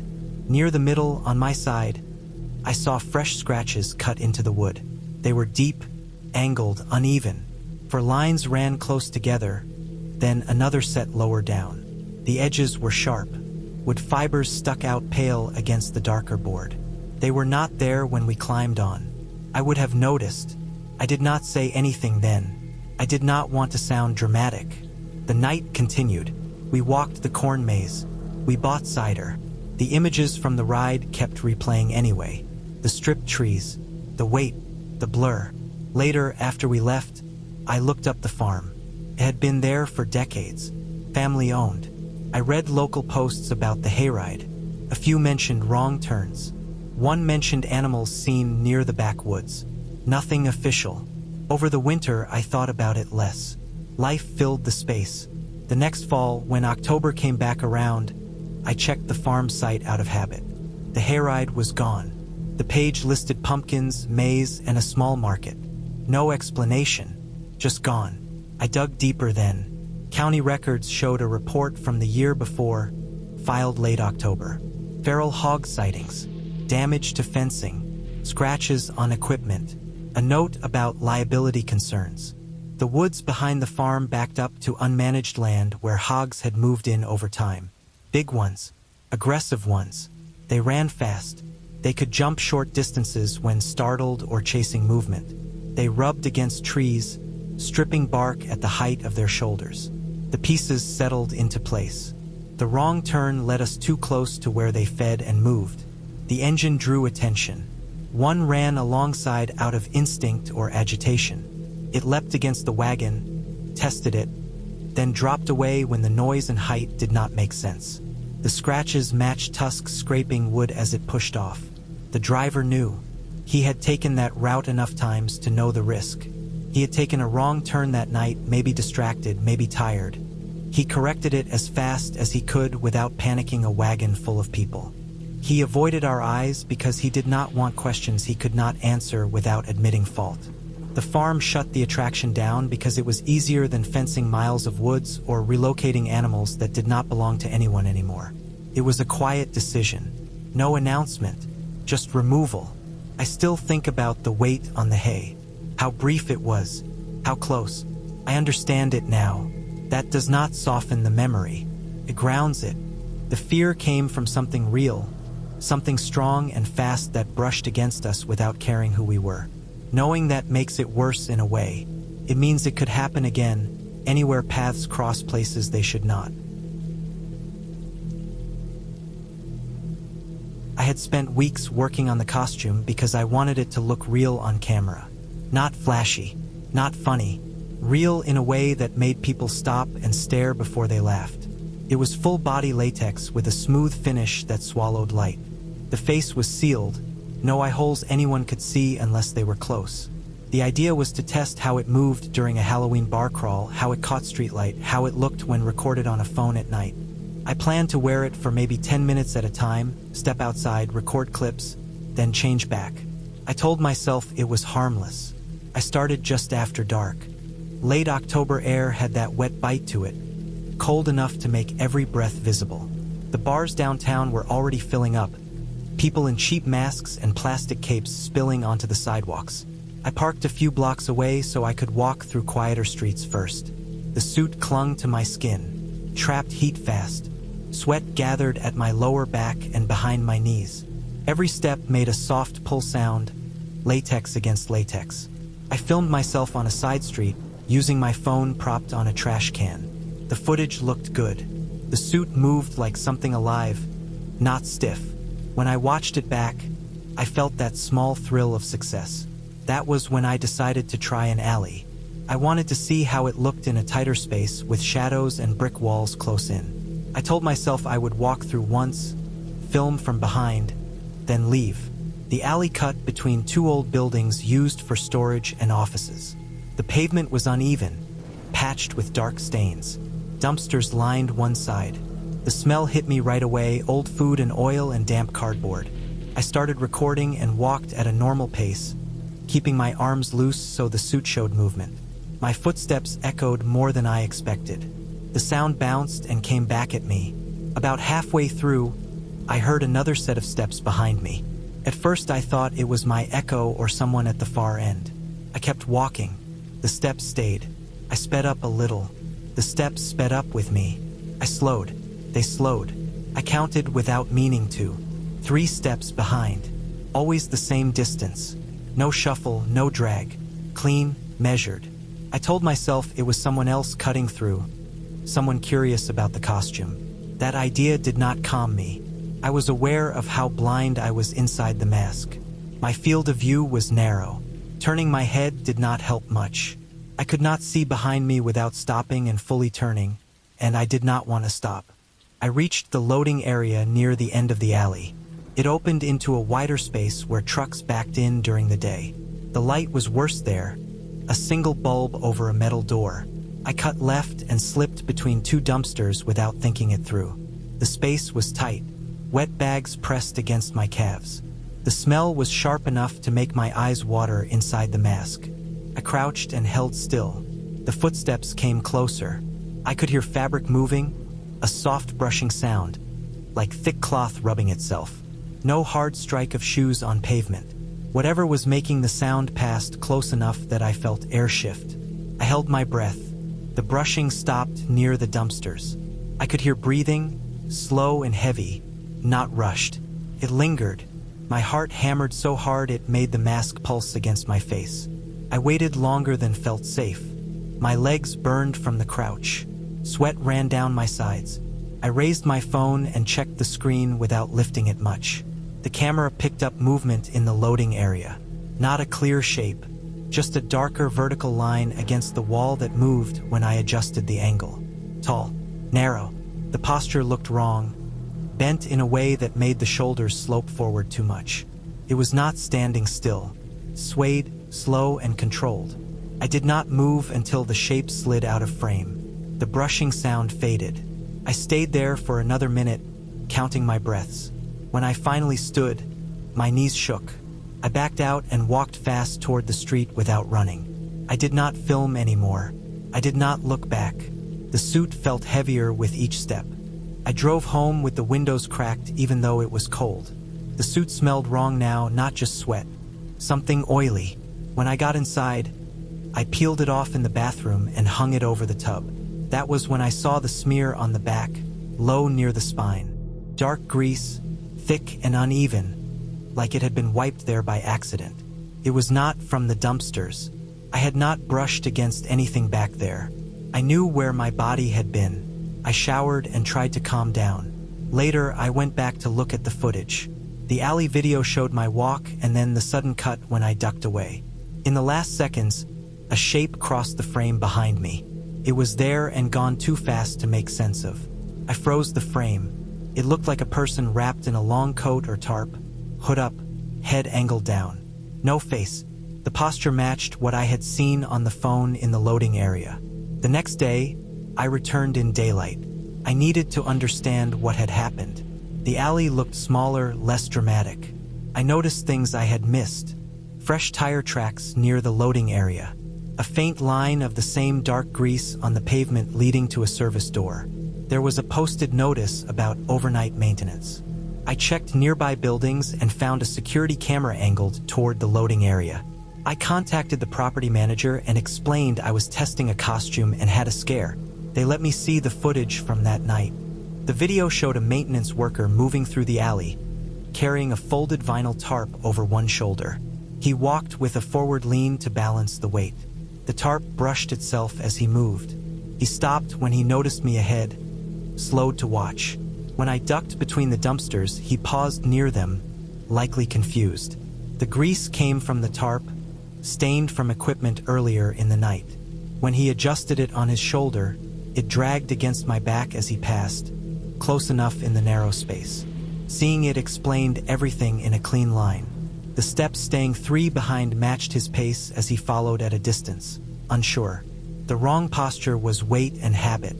Near the middle, on my side, I saw fresh scratches cut into the wood. They were deep, angled, uneven, for lines ran close together, then another set lower down. The edges were sharp. Wood fibers stuck out pale against the darker board. They were not there when we climbed on. I would have noticed. I did not say anything then. I did not want to sound dramatic. The night continued. We walked the corn maze. We bought cider. The images from the ride kept replaying anyway. The stripped trees, the weight, the blur. Later, after we left, I looked up the farm. It had been there for decades. Family owned. I read local posts about the hayride. A few mentioned wrong turns. One mentioned animals seen near the backwoods. Nothing official. Over the winter, I thought about it less. Life filled the space. The next fall, when October came back around, I checked the farm site out of habit. The hayride was gone. The page listed pumpkins, maize, and a small market. No explanation. Just gone. I dug deeper then. County records showed a report from the year before, filed late October. Feral hog sightings, damage to fencing, scratches on equipment, a note about liability concerns. The woods behind the farm backed up to unmanaged land where hogs had moved in over time. Big ones, aggressive ones. They ran fast. They could jump short distances when startled or chasing movement. They rubbed against trees, stripping bark at the height of their shoulders. The pieces settled into place. The wrong turn led us too close to where they fed and moved. The engine drew attention. One ran alongside out of instinct or agitation. It leapt against the wagon, tested it, then dropped away when the noise and height did not make sense. The scratches matched tusks scraping wood as it pushed off. The driver knew. He had taken that route enough times to know the risk. He had taken a wrong turn that night, maybe distracted, maybe tired. He corrected it as fast as he could without panicking a wagon full of people. He avoided our eyes because he did not want questions he could not answer without admitting fault. The farm shut the attraction down because it was easier than fencing miles of woods or relocating animals that did not belong to anyone anymore. It was a quiet decision. No announcement, just removal. I still think about the weight on the hay. How brief it was. How close. I understand it now. That does not soften the memory. It grounds it. The fear came from something real, something strong and fast that brushed against us without caring who we were. Knowing that makes it worse in a way. It means it could happen again, anywhere paths cross places they should not. I had spent weeks working on the costume because I wanted it to look real on camera. Not flashy, not funny, real in a way that made people stop and stare before they laughed. It was full-body latex with a smooth finish that swallowed light. The face was sealed, no eye holes anyone could see unless they were close. The idea was to test how it moved during a Halloween bar crawl, how it caught streetlight, how it looked when recorded on a phone at night. I planned to wear it for maybe 10 minutes at a time, step outside, record clips, then change back. I told myself it was harmless. I started just after dark. Late October air had that wet bite to it, cold enough to make every breath visible. The bars downtown were already filling up, people in cheap masks and plastic capes spilling onto the sidewalks. I parked a few blocks away so I could walk through quieter streets first. The suit clung to my skin, trapped heat fast. Sweat gathered at my lower back and behind my knees. Every step made a soft pull sound, latex against latex. I filmed myself on a side street, using my phone propped on a trash can. The footage looked good. The suit moved like something alive, not stiff. When I watched it back, I felt that small thrill of success. That was when I decided to try an alley. I wanted to see how it looked in a tighter space with shadows and brick walls close in. I told myself I would walk through once, film from behind, then leave. The alley cut between two old buildings used for storage and offices. The pavement was uneven, patched with dark stains. Dumpsters lined one side. The smell hit me right away, old food and oil and damp cardboard. I started recording and walked at a normal pace, keeping my arms loose so the suit showed movement. My footsteps echoed more than I expected. The sound bounced and came back at me. About halfway through, I heard another set of steps behind me. At first I thought it was my echo or someone at the far end. I kept walking. The steps stayed. I sped up a little. The steps sped up with me. I slowed. They slowed. I counted without meaning to. 3 steps behind. Always the same distance. No shuffle, no drag. Clean, measured. I told myself it was someone else cutting through. Someone curious about the costume. That idea did not calm me. I was aware of how blind I was inside the mask. My field of view was narrow. Turning my head did not help much. I could not see behind me without stopping and fully turning, and I did not want to stop. I reached the loading area near the end of the alley. It opened into a wider space where trucks backed in during the day. The light was worse there, a single bulb over a metal door. I cut left and slipped between 2 dumpsters without thinking it through. The space was tight, wet bags pressed against my calves. The smell was sharp enough to make my eyes water inside the mask. I crouched and held still. The footsteps came closer. I could hear fabric moving, a soft brushing sound, like thick cloth rubbing itself. No hard strike of shoes on pavement. Whatever was making the sound passed close enough that I felt air shift. I held my breath. The brushing stopped near the dumpsters. I could hear breathing, slow and heavy, not rushed. It lingered. My heart hammered so hard it made the mask pulse against my face. I waited longer than felt safe. My legs burned from the crouch. Sweat ran down my sides. I raised my phone and checked the screen without lifting it much. The camera picked up movement in the loading area. Not a clear shape, just a darker vertical line against the wall that moved when I adjusted the angle. Tall, narrow, the posture looked wrong, bent in a way that made the shoulders slope forward too much. It was not standing still, swayed, slow and controlled. I did not move until the shape slid out of frame. The brushing sound faded. I stayed there for another minute, counting my breaths. When I finally stood, my knees shook. I backed out and walked fast toward the street without running. I did not film anymore. I did not look back. The suit felt heavier with each step. I drove home with the windows cracked even though it was cold. The suit smelled wrong now, not just sweat. Something oily. When I got inside, I peeled it off in the bathroom and hung it over the tub. That was when I saw the smear on the back, low near the spine. Dark grease, thick and uneven, like it had been wiped there by accident. It was not from the dumpsters. I had not brushed against anything back there. I knew where my body had been. I showered and tried to calm down. Later, I went back to look at the footage. The alley video showed my walk and then the sudden cut when I ducked away. In the last seconds, a shape crossed the frame behind me. It was there and gone too fast to make sense of. I froze the frame. It looked like a person wrapped in a long coat or tarp, hood up, head angled down. No face. The posture matched what I had seen on the phone in the loading area. The next day, I returned in daylight. I needed to understand what had happened. The alley looked smaller, less dramatic. I noticed things I had missed. Fresh tire tracks near the loading area. A faint line of the same dark grease on the pavement leading to a service door. There was a posted notice about overnight maintenance. I checked nearby buildings and found a security camera angled toward the loading area. I contacted the property manager and explained I was testing a costume and had a scare. They let me see the footage from that night. The video showed a maintenance worker moving through the alley, carrying a folded vinyl tarp over one shoulder. He walked with a forward lean to balance the weight. The tarp brushed itself as he moved. He stopped when he noticed me ahead, slowed to watch. When I ducked between the dumpsters, he paused near them, likely confused. The grease came from the tarp, stained from equipment earlier in the night. When he adjusted it on his shoulder, it dragged against my back as he passed, close enough in the narrow space. Seeing it explained everything in a clean line. The steps staying 3 behind matched his pace as he followed at a distance, unsure. The wrong posture was weight and habit.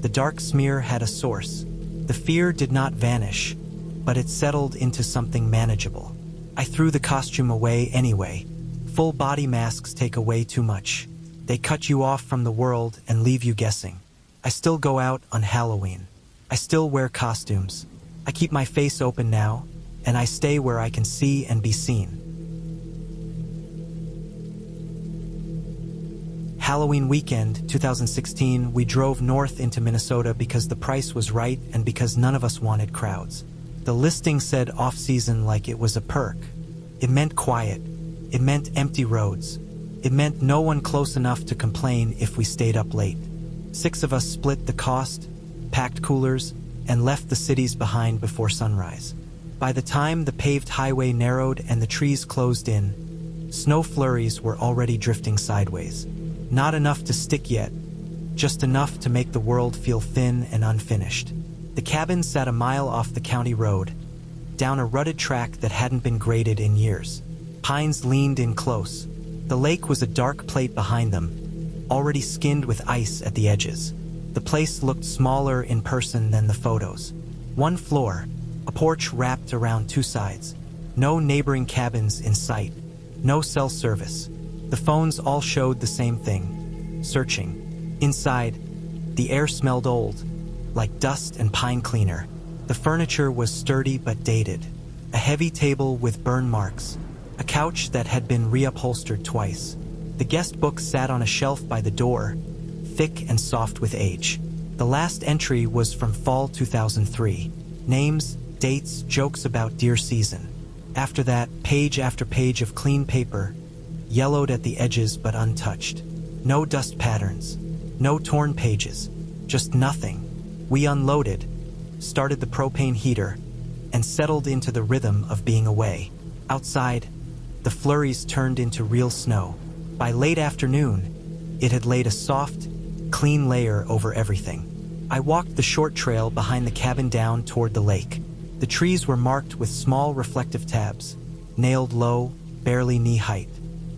The dark smear had a source. The fear did not vanish, but it settled into something manageable. I threw the costume away anyway. Full body masks take away too much. They cut you off from the world and leave you guessing. I still go out on Halloween. I still wear costumes. I keep my face open now, and I stay where I can see and be seen. Halloween weekend, 2016, we drove north into Minnesota because the price was right and because none of us wanted crowds. The listing said off-season like it was a perk. It meant quiet. It meant empty roads. It meant no one close enough to complain if we stayed up late. 6 of us split the cost, packed coolers, and left the cities behind before sunrise. By the time the paved highway narrowed and the trees closed in, snow flurries were already drifting sideways. Not enough to stick yet, just enough to make the world feel thin and unfinished. The cabin sat a mile off the county road, down a rutted track that hadn't been graded in years. Pines leaned in close. The lake was a dark plate behind them, already skinned with ice at the edges. The place looked smaller in person than the photos. 1 floor, a porch wrapped around 2 sides. No neighboring cabins in sight. No cell service. The phones all showed the same thing. Searching. Inside, the air smelled old, like dust and pine cleaner. The furniture was sturdy but dated. A heavy table with burn marks. A couch that had been reupholstered twice. The guest book sat on a shelf by the door, thick and soft with age. The last entry was from fall 2003. Names, dates, jokes about deer season. After that, page after page of clean paper, yellowed at the edges but untouched. No dust patterns. No torn pages. Just nothing. We unloaded, started the propane heater, and settled into the rhythm of being away. Outside, the flurries turned into real snow. By late afternoon, it had laid a soft, clean layer over everything. I walked the short trail behind the cabin down toward the lake. The trees were marked with small reflective tabs, nailed low, barely knee-height.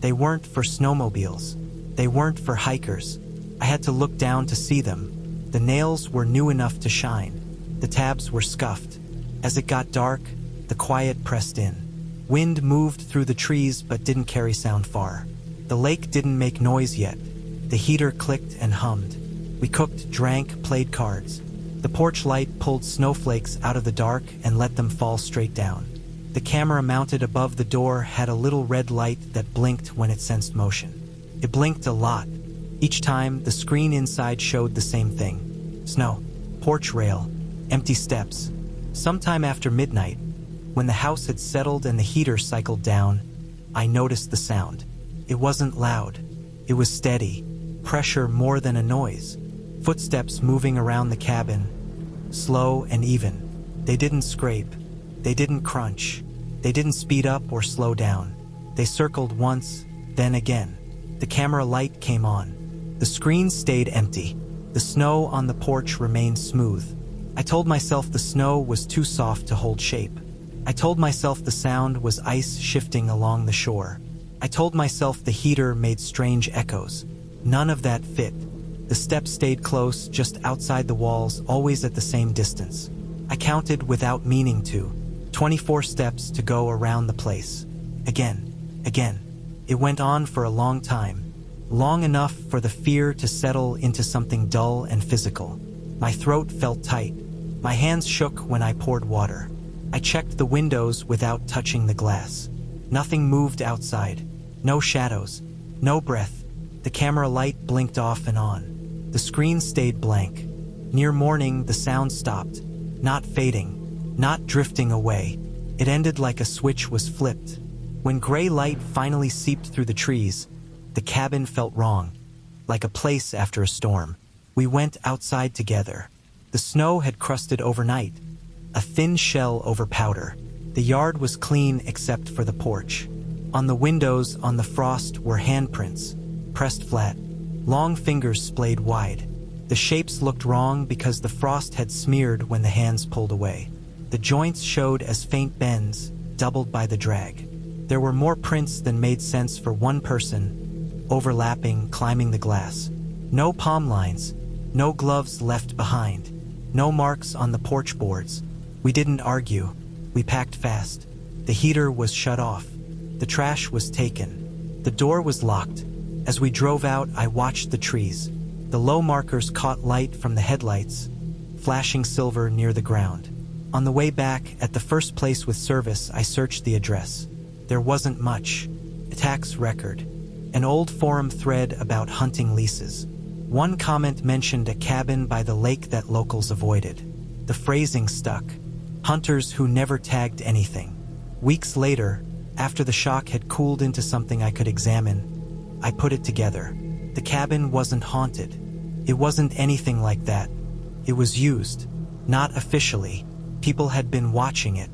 They weren't for snowmobiles. They weren't for hikers. I had to look down to see them. The nails were new enough to shine. The tabs were scuffed. As it got dark, the quiet pressed in. Wind moved through the trees but didn't carry sound far. The lake didn't make noise yet. The heater clicked and hummed. We cooked, drank, played cards. The porch light pulled snowflakes out of the dark and let them fall straight down. The camera mounted above the door had a little red light that blinked when it sensed motion. It blinked a lot. Each time, the screen inside showed the same thing. Snow, porch rail, empty steps. Sometime after midnight, when the house had settled and the heater cycled down, I noticed the sound. It wasn't loud. It was steady, pressure more than a noise. Footsteps moving around the cabin, slow and even. They didn't scrape. They didn't crunch. They didn't speed up or slow down. They circled once, then again. The camera light came on. The screen stayed empty. The snow on the porch remained smooth. I told myself the snow was too soft to hold shape. I told myself the sound was ice shifting along the shore. I told myself the heater made strange echoes. None of that fit. The steps stayed close, just outside the walls, always at the same distance. I counted without meaning to. 24 steps to go around the place. Again. It went on for a long time. Long enough for the fear to settle into something dull and physical. My throat felt tight. My hands shook when I poured water. I checked the windows without touching the glass. Nothing moved outside. No shadows. No breath. The camera light blinked off and on. The screen stayed blank. Near morning, the sound stopped. Not fading. Not drifting away. It ended like a switch was flipped. When gray light finally seeped through the trees, the cabin felt wrong. Like a place after a storm. We went outside together. The snow had crusted overnight. A thin shell over powder. The yard was clean except for the porch. On the windows, on the frost, were handprints, pressed flat. Long fingers splayed wide. The shapes looked wrong because the frost had smeared when the hands pulled away. The joints showed as faint bends, doubled by the drag. There were more prints than made sense for one person, overlapping, climbing the glass. No palm lines, no gloves left behind, no marks on the porch boards. We didn't argue. We packed fast. The heater was shut off. The trash was taken. The door was locked. As we drove out, I watched the trees. The low markers caught light from the headlights, flashing silver near the ground. On the way back, at the first place with service, I searched the address. There wasn't much. A tax record. An old forum thread about hunting leases. One comment mentioned a cabin by the lake that locals avoided. The phrasing stuck. Hunters who never tagged anything. Weeks later, after the shock had cooled into something I could examine, I put it together. The cabin wasn't haunted. It wasn't anything like that. It was used. Not officially. People had been watching it.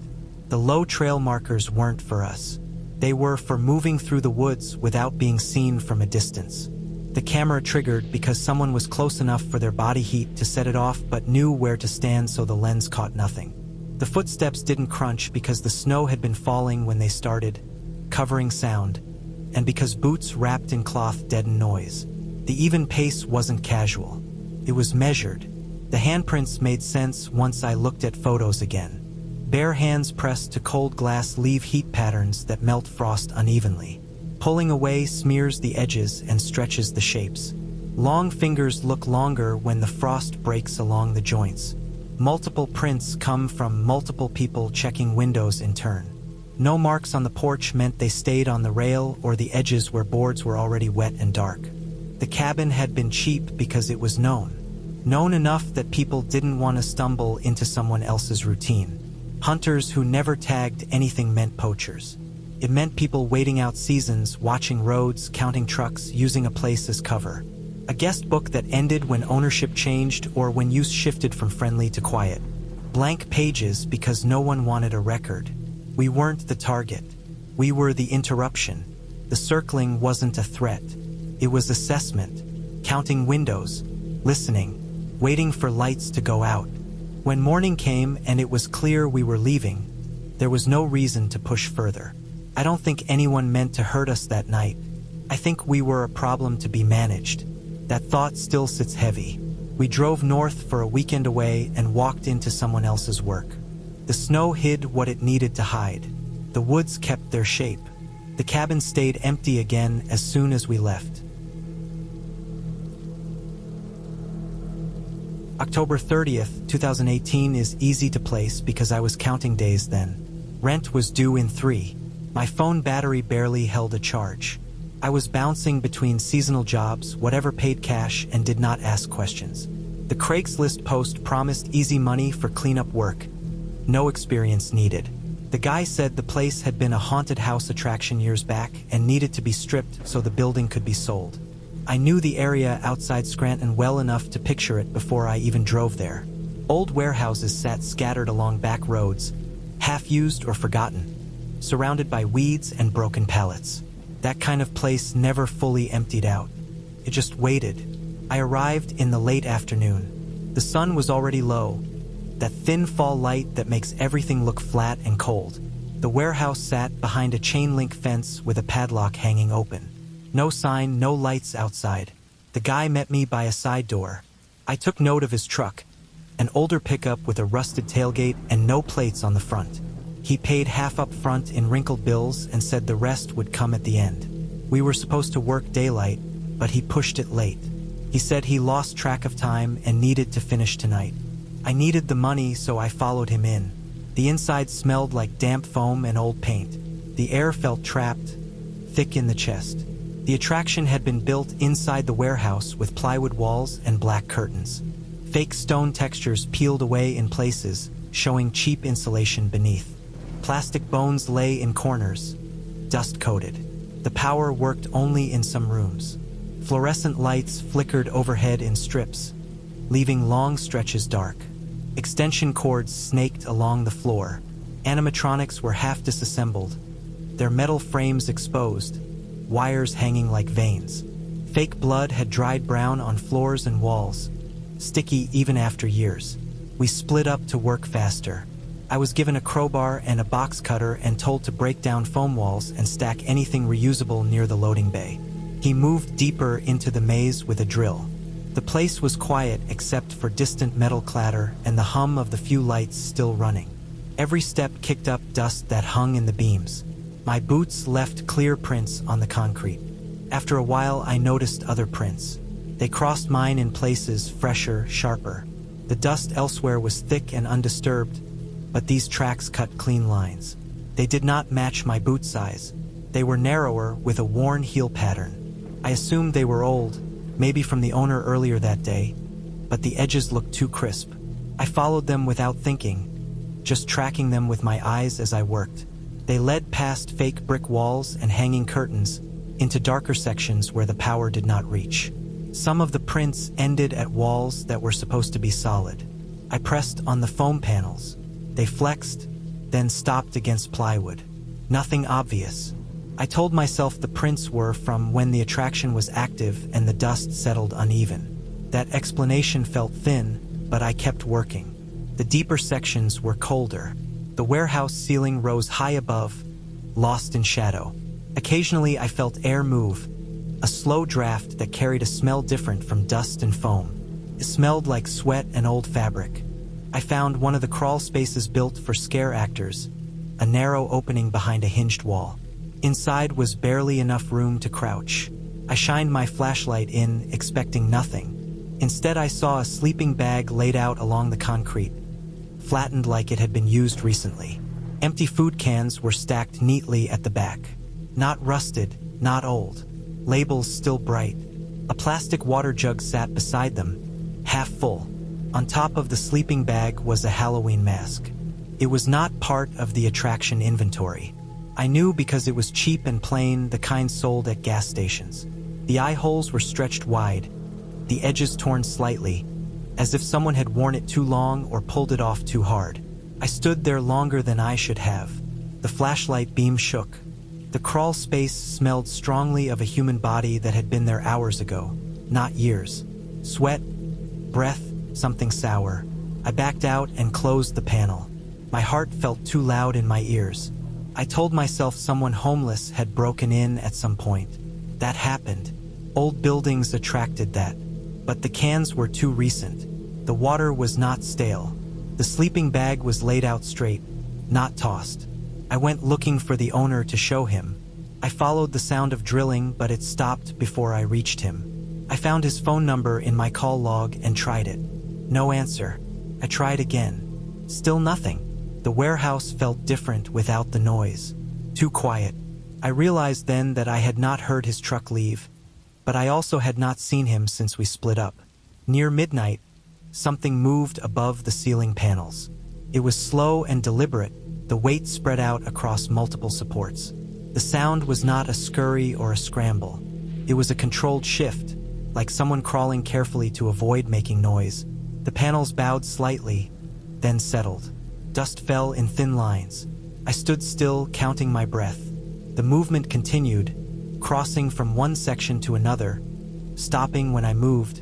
The low trail markers weren't for us. They were for moving through the woods without being seen from a distance. The camera triggered because someone was close enough for their body heat to set it off but knew where to stand so the lens caught nothing. The footsteps didn't crunch because the snow had been falling when they started, covering sound, and because boots wrapped in cloth deadened noise. The even pace wasn't casual. It was measured. The handprints made sense once I looked at photos again. Bare hands pressed to cold glass leave heat patterns that melt frost unevenly. Pulling away smears the edges and stretches the shapes. Long fingers look longer when the frost breaks along the joints. Multiple prints come from multiple people checking windows in turn. No marks on the porch meant they stayed on the rail or the edges where boards were already wet and dark. The cabin had been cheap because it was known. Known enough that people didn't want to stumble into someone else's routine. Hunters who never tagged anything meant poachers. It meant people waiting out seasons, watching roads, counting trucks, using a place as cover. A guest book that ended when ownership changed or when use shifted from friendly to quiet. Blank pages because no one wanted a record. We weren't the target. We were the interruption. The circling wasn't a threat. It was assessment, counting windows, listening, waiting for lights to go out. When morning came and it was clear we were leaving, there was no reason to push further. I don't think anyone meant to hurt us that night. I think we were a problem to be managed. That thought still sits heavy. We drove north for a weekend away and walked into someone else's work. The snow hid what it needed to hide. The woods kept their shape. The cabin stayed empty again as soon as we left. October 30th, 2018 is easy to place because I was counting days then. Rent was due in 3. My phone battery barely held a charge. I was bouncing between seasonal jobs, whatever paid cash, and did not ask questions. The Craigslist post promised easy money for cleanup work. No experience needed. The guy said the place had been a haunted house attraction years back and needed to be stripped so the building could be sold. I knew the area outside Scranton well enough to picture it before I even drove there. Old warehouses sat scattered along back roads, half-used or forgotten, surrounded by weeds and broken pallets. That kind of place never fully emptied out. It just waited. I arrived in the late afternoon. The sun was already low, that thin fall light that makes everything look flat and cold. The warehouse sat behind a chain-link fence with a padlock hanging open. No sign, no lights outside. The guy met me by a side door. I took note of his truck, an older pickup with a rusted tailgate and no plates on the front. He paid half up front in wrinkled bills and said the rest would come at the end. We were supposed to work daylight, but he pushed it late. He said he lost track of time and needed to finish tonight. I needed the money, so I followed him in. The inside smelled like damp foam and old paint. The air felt trapped, thick in the chest. The attraction had been built inside the warehouse with plywood walls and black curtains. Fake stone textures peeled away in places, showing cheap insulation beneath. Plastic bones lay in corners, dust-coated. The power worked only in some rooms. Fluorescent lights flickered overhead in strips, leaving long stretches dark. Extension cords snaked along the floor. Animatronics were half disassembled, their metal frames exposed, wires hanging like veins. Fake blood had dried brown on floors and walls, sticky even after years. We split up to work faster. I was given a crowbar and a box cutter and told to break down foam walls and stack anything reusable near the loading bay. He moved deeper into the maze with a drill. The place was quiet except for distant metal clatter and the hum of the few lights still running. Every step kicked up dust that hung in the beams. My boots left clear prints on the concrete. After a while, I noticed other prints. They crossed mine in places fresher, sharper. The dust elsewhere was thick and undisturbed, but these tracks cut clean lines. They did not match my boot size. They were narrower with a worn heel pattern. I assumed they were old, maybe from the owner earlier that day, but the edges looked too crisp. I followed them without thinking, just tracking them with my eyes as I worked. They led past fake brick walls and hanging curtains into darker sections where the power did not reach. Some of the prints ended at walls that were supposed to be solid. I pressed on the foam panels. They flexed, then stopped against plywood. Nothing obvious. I told myself the prints were from when the attraction was active and the dust settled uneven. That explanation felt thin, but I kept working. The deeper sections were colder. The warehouse ceiling rose high above, lost in shadow. Occasionally I felt air move, a slow draft that carried a smell different from dust and foam. It smelled like sweat and old fabric. I found one of the crawl spaces built for scare actors, a narrow opening behind a hinged wall. Inside was barely enough room to crouch. I shined my flashlight in, expecting nothing. Instead, I saw a sleeping bag laid out along the concrete, flattened like it had been used recently. Empty food cans were stacked neatly at the back. Not rusted, not old. Labels still bright. A plastic water jug sat beside them, half full. On top of the sleeping bag was a Halloween mask. It was not part of the attraction inventory. I knew because it was cheap and plain, the kind sold at gas stations. The eye holes were stretched wide, the edges torn slightly, as if someone had worn it too long or pulled it off too hard. I stood there longer than I should have. The flashlight beam shook. The crawl space smelled strongly of a human body that had been there hours ago, not years. Sweat, breath, something sour. I backed out and closed the panel. My heart felt too loud in my ears. I told myself someone homeless had broken in at some point. That happened. Old buildings attracted that. But the cans were too recent. The water was not stale. The sleeping bag was laid out straight, not tossed. I went looking for the owner to show him. I followed the sound of drilling, but it stopped before I reached him. I found his phone number in my call log and tried it. No answer. I tried again. Still nothing. The warehouse felt different without the noise. Too quiet. I realized then that I had not heard his truck leave, but I also had not seen him since we split up. Near midnight, something moved above the ceiling panels. It was slow and deliberate, the weight spread out across multiple supports. The sound was not a scurry or a scramble. It was a controlled shift, like someone crawling carefully to avoid making noise. The panels bowed slightly, then settled. Dust fell in thin lines. I stood still, counting my breath. The movement continued, crossing from one section to another, stopping when I moved,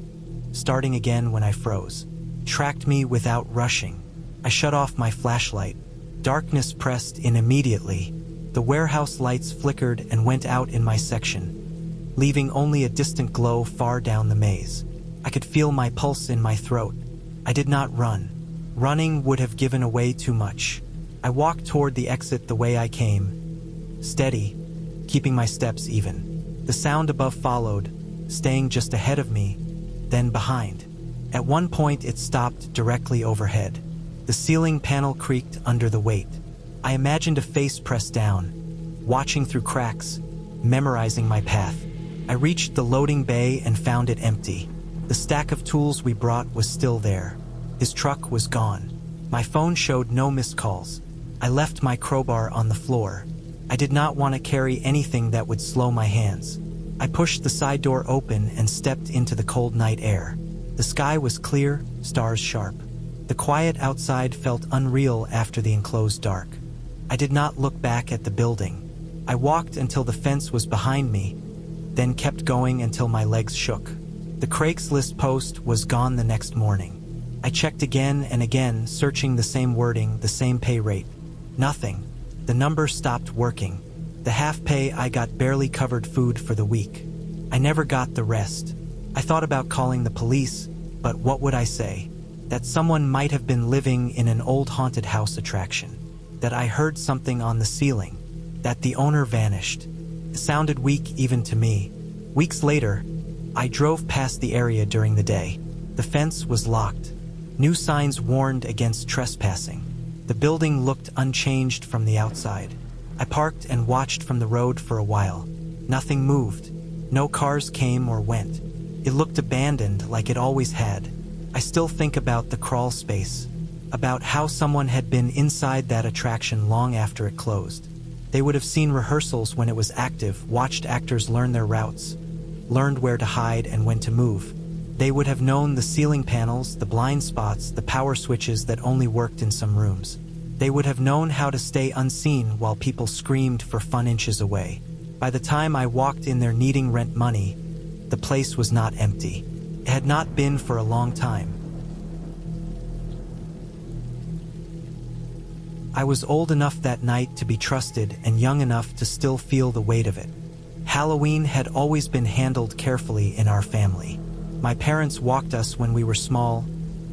starting again when I froze. Tracked me without rushing. I shut off my flashlight. Darkness pressed in immediately. The warehouse lights flickered and went out in my section, leaving only a distant glow far down the maze. I could feel my pulse in my throat. I did not run. Running would have given away too much. I walked toward the exit the way I came, steady, keeping my steps even. The sound above followed, staying just ahead of me, then behind. At one point it stopped directly overhead. The ceiling panel creaked under the weight. I imagined a face pressed down, watching through cracks, memorizing my path. I reached the loading bay and found it empty. The stack of tools we brought was still there. His truck was gone. My phone showed no missed calls. I left my crowbar on the floor. I did not want to carry anything that would slow my hands. I pushed the side door open and stepped into the cold night air. The sky was clear, stars sharp. The quiet outside felt unreal after the enclosed dark. I did not look back at the building. I walked until the fence was behind me, then kept going until my legs shook. The Craigslist post was gone the next morning. I checked again and again, searching the same wording, the same pay rate. Nothing. The number stopped working. The half pay I got barely covered food for the week. I never got the rest. I thought about calling the police, but what would I say? That someone might have been living in an old haunted house attraction. That I heard something on the ceiling. That the owner vanished. It sounded weak even to me. Weeks later, I drove past the area during the day. The fence was locked. New signs warned against trespassing. The building looked unchanged from the outside. I parked and watched from the road for a while. Nothing moved. No cars came or went. It looked abandoned like it always had. I still think about the crawl space, about how someone had been inside that attraction long after it closed. They would have seen rehearsals when it was active, watched actors learn their routes, learned where to hide and when to move. They would have known the ceiling panels, the blind spots, the power switches that only worked in some rooms. They would have known how to stay unseen while people screamed for fun inches away. By the time I walked in there needing rent money, the place was not empty. It had not been for a long time. I was old enough that night to be trusted and young enough to still feel the weight of it. Halloween had always been handled carefully in our family. My parents walked us when we were small,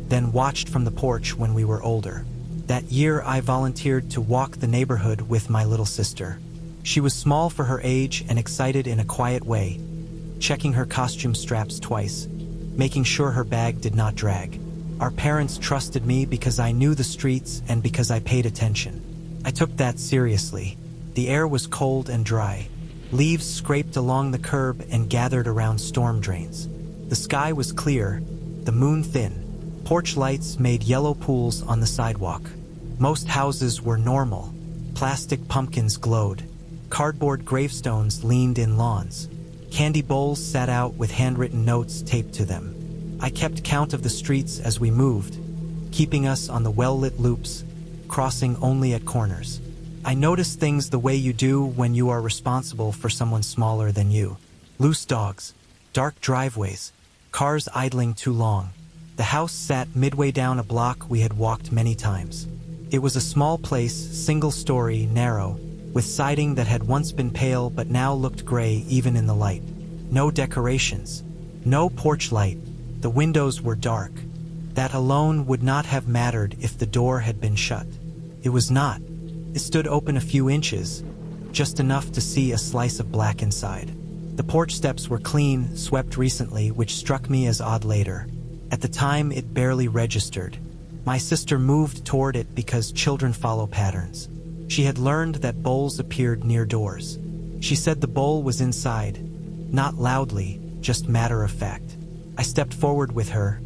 then watched from the porch when we were older. That year I volunteered to walk the neighborhood with my little sister. She was small for her age and excited in a quiet way, checking her costume straps twice, making sure her bag did not drag. Our parents trusted me because I knew the streets and because I paid attention. I took that seriously. The air was cold and dry. Leaves scraped along the curb and gathered around storm drains. The sky was clear, the moon thin. Porch lights made yellow pools on the sidewalk. Most houses were normal. Plastic pumpkins glowed. Cardboard gravestones leaned in lawns. Candy bowls sat out with handwritten notes taped to them. I kept count of the streets as we moved, keeping us on the well-lit loops, crossing only at corners. I noticed things the way you do when you are responsible for someone smaller than you. Loose dogs, dark driveways, cars idling too long. The house sat midway down a block we had walked many times. It was a small place, single-story, narrow, with siding that had once been pale but now looked gray even in the light. No decorations, no porch light. The windows were dark. That alone would not have mattered if the door had been shut. It was not. It stood open a few inches, just enough to see a slice of black inside. The porch steps were clean, swept recently, which struck me as odd later. At the time, it barely registered. My sister moved toward it because children follow patterns. She had learned that bowls appeared near doors. She said the bowl was inside, not loudly, just matter of fact. I stepped forward with her,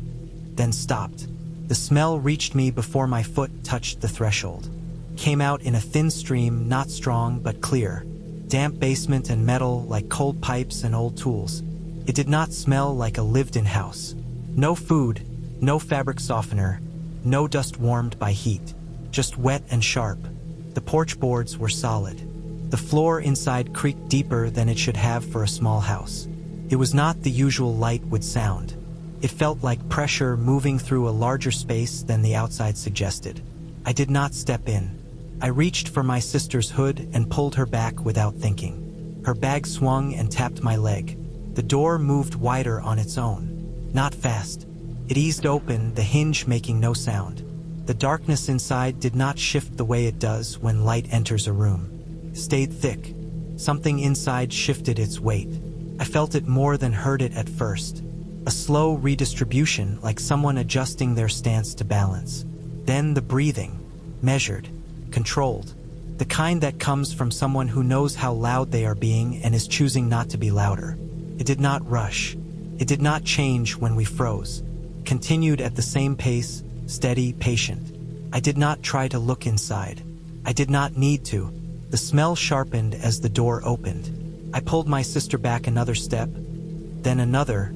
then stopped. The smell reached me before my foot touched the threshold. Came out in a thin stream, not strong but clear. Damp basement and metal like cold pipes and old tools. It did not smell like a lived-in house. No food, no fabric softener, no dust warmed by heat. Just wet and sharp. The porch boards were solid. The floor inside creaked deeper than it should have for a small house. It was not the usual light would sound. It felt like pressure moving through a larger space than the outside suggested. I did not step in. I reached for my sister's hood and pulled her back without thinking. Her bag swung and tapped my leg. The door moved wider on its own. Not fast. It eased open, the hinge making no sound. The darkness inside did not shift the way it does when light enters a room. It stayed thick. Something inside shifted its weight. I felt it more than heard it at first. A slow redistribution, like someone adjusting their stance to balance. Then the breathing. Measured. Controlled. The kind that comes from someone who knows how loud they are being and is choosing not to be louder. It did not rush. It did not change when we froze. Continued at the same pace, steady, patient. I did not try to look inside. I did not need to. The smell sharpened as the door opened. I pulled my sister back another step, then another,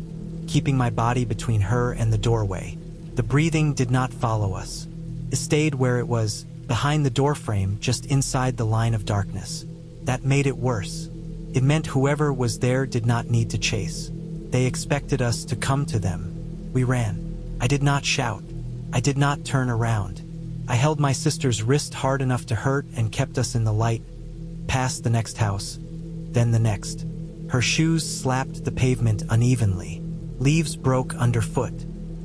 keeping my body between her and the doorway. The breathing did not follow us. It stayed where it was, behind the doorframe, just inside the line of darkness. That made it worse. It meant whoever was there did not need to chase. They expected us to come to them. We ran. I did not shout. I did not turn around. I held my sister's wrist hard enough to hurt and kept us in the light, past the next house, then the next. Her shoes slapped the pavement unevenly. Leaves broke underfoot.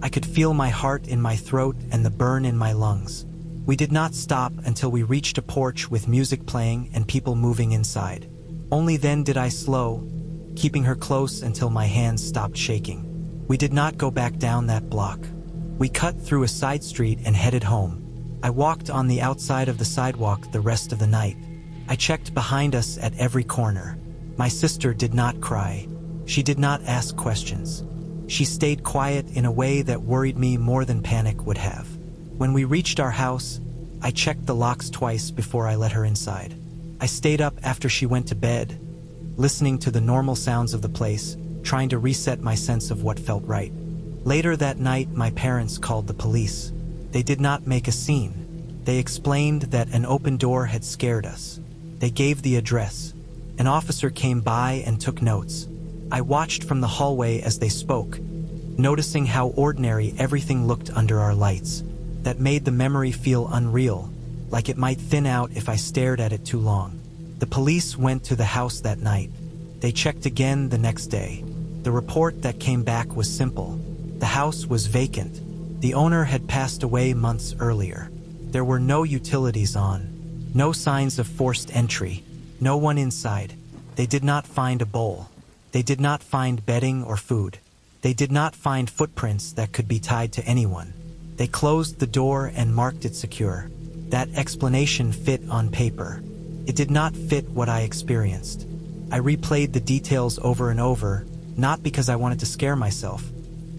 I could feel my heart in my throat and the burn in my lungs. We did not stop until we reached a porch with music playing and people moving inside. Only then did I slow, keeping her close until my hands stopped shaking. We did not go back down that block. We cut through a side street and headed home. I walked on the outside of the sidewalk the rest of the night. I checked behind us at every corner. My sister did not cry. She did not ask questions. She stayed quiet in a way that worried me more than panic would have. When we reached our house, I checked the locks twice before I let her inside. I stayed up after she went to bed, listening to the normal sounds of the place, trying to reset my sense of what felt right. Later that night, my parents called the police. They did not make a scene. They explained that an open door had scared us. They gave the address. An officer came by and took notes. I watched from the hallway as they spoke, noticing how ordinary everything looked under our lights. That made the memory feel unreal, like it might thin out if I stared at it too long. The police went to the house that night. They checked again the next day. The report that came back was simple. The house was vacant. The owner had passed away months earlier. There were no utilities on, no signs of forced entry, no one inside. They did not find a bowl. They did not find bedding or food. They did not find footprints that could be tied to anyone. They closed the door and marked it secure. That explanation fit on paper. It did not fit what I experienced. I replayed the details over and over, not because I wanted to scare myself,